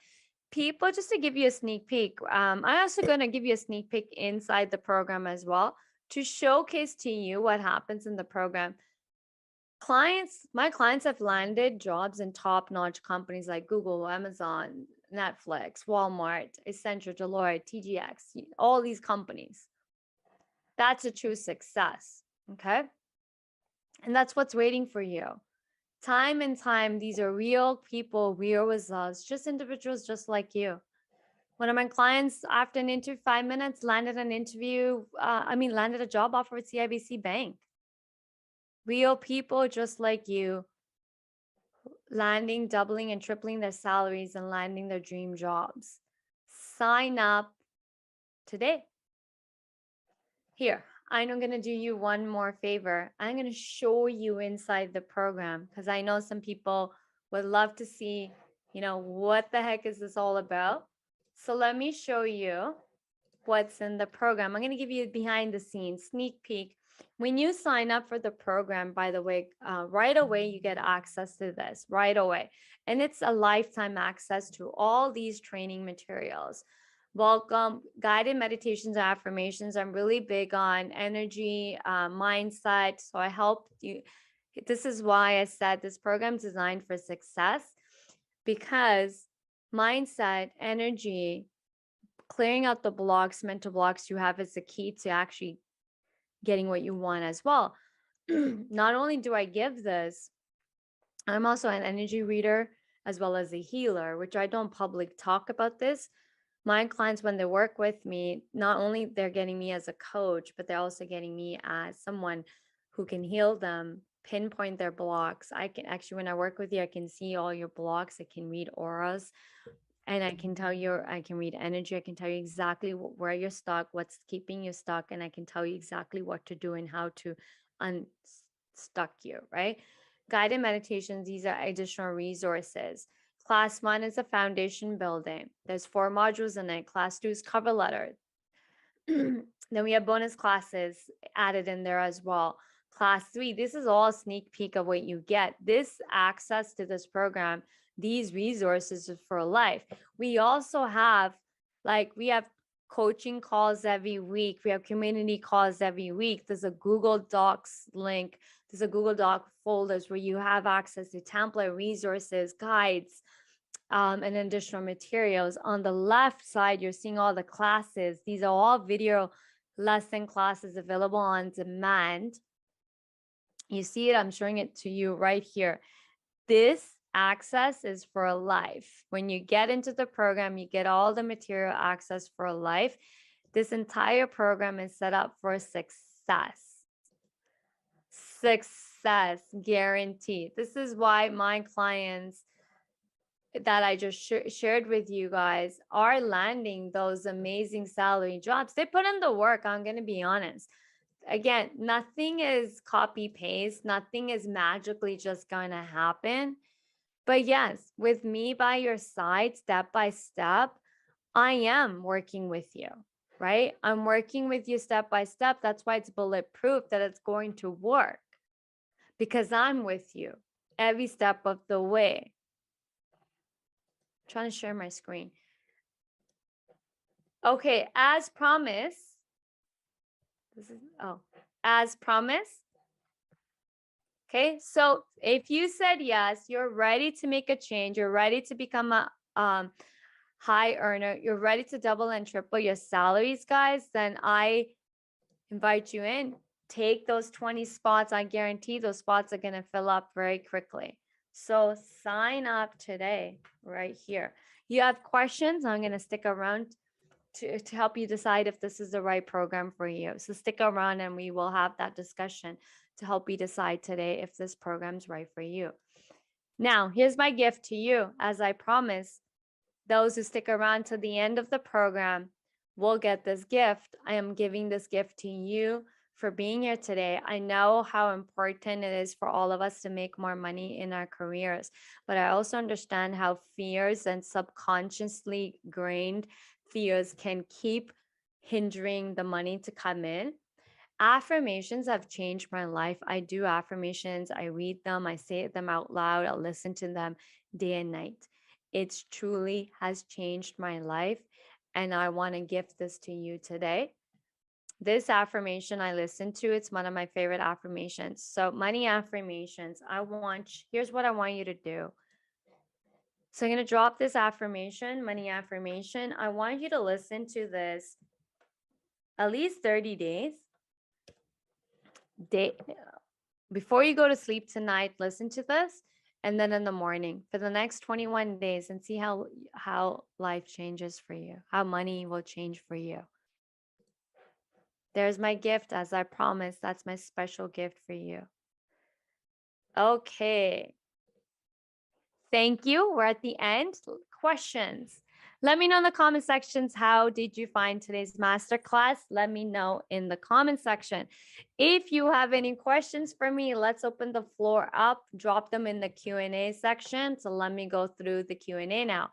Speaker 1: People, just to give you a sneak peek, I'm also going to give you a sneak peek inside the program as well to showcase to you what happens in the program. My clients have landed jobs in top-notch companies like Google, Amazon, Netflix, Walmart, Accenture, Deloitte, TGX, all these companies. That's a true success, okay? And that's what's waiting for you. Time and time, these are real people, real results, just individuals just like you. One of my clients, after an interview, 5 minutes, landed a job offer with CIBC Bank. Real people just like you, landing, doubling, and tripling their salaries and landing their dream jobs. Sign up today. Here, I'm going to do you one more favor. I'm going to show you inside the program because I know some people would love to see, what the heck is this all about? So let me show you what's in the program. I'm going to give you a behind the scenes sneak peek. When you sign up for the program, by the way, right away, you get access to this right away. And it's a lifetime access to all these training materials. Welcome, guided meditations and affirmations. I'm really big on energy, mindset. So I help you. This is why I said this program is designed for success, because mindset, energy, clearing out the blocks, mental blocks you have is the key to actually getting what you want as well. Not only do I give this, I'm also an energy reader as well as a healer, which I don't public talk about this. My clients, when they work with me, not only they're getting me as a coach, but they're also getting me as someone who can heal them, pinpoint their blocks. I can actually, when I work with you, I can see all your blocks. I can read auras. And I can tell you, I can read energy. I can tell you exactly where you're stuck, what's keeping you stuck, and I can tell you exactly what to do and how to unstuck you, right? Guided meditations, these are additional resources. Class 1 is a foundation building. There's 4 modules in it. Class 2 is cover letter. Then we have bonus classes added in there as well. Class 3, this is all a sneak peek of what you get. This access to this program, these resources are for life. We also have, we have coaching calls every week. We have community calls every week. There's a Google Docs link. There's a Google Doc folders where you have access to template resources, guides, and additional materials. On the left side, you're seeing all the classes. These are all video lesson classes available on demand. You see it, I'm showing it to you right here. This access is for life. When you get into the program, you get all the material access for life. This entire program is set up for success. Success guaranteed. This is why my clients that I just shared with you guys are landing those amazing salary jobs. They put in the work. I'm going to be honest. Again, nothing is copy paste. Nothing is magically just going to happen. But yes, with me by your side, step by step, I am working with you, right? I'm working with you step by step. That's why it's bulletproof, that it's going to work, because I'm with you every step of the way. I'm trying to share my screen. Okay, as promised, as promised. Okay, so if you said yes, you're ready to make a change, you're ready to become a high earner, you're ready to double and triple your salaries, guys, then I invite you in. Take those 20 spots. I guarantee those spots are going to fill up very quickly. So sign up today right here. You have questions, I'm going to stick around to help you decide if this is the right program for you. So stick around and we will have that discussion to help you decide today if this program's right for you. Now, here's my gift to you. As I promised, those who stick around to the end of the program will get this gift. I am giving this gift to you for being here today. I know how important it is for all of us to make more money in our careers, but I also understand how fears and subconsciously grained fears can keep hindering the money to come in. Affirmations have changed my life. I do affirmations, I read them, I say them out loud, I listen to them day and night. It truly has changed my life, and I want to gift this to you today. This affirmation I listen to, it's one of my favorite affirmations. So money affirmations, here's what I want you to do. So I'm going to drop this affirmation, money affirmation. I want you to listen to this at least 30 days. Before you go to sleep tonight, listen to this, and then in the morning for the next 21 days, and see how life changes for you, how money will change for you. There's my gift, as I promised. That's my special gift for you. Okay. Thank you. We're at the end. Questions. Let me know in the comment sections, how did you find today's masterclass? Let me know in the comment section. If you have any questions for me, let's open the floor up, drop them in the Q&A section. So let me go through the Q&A now.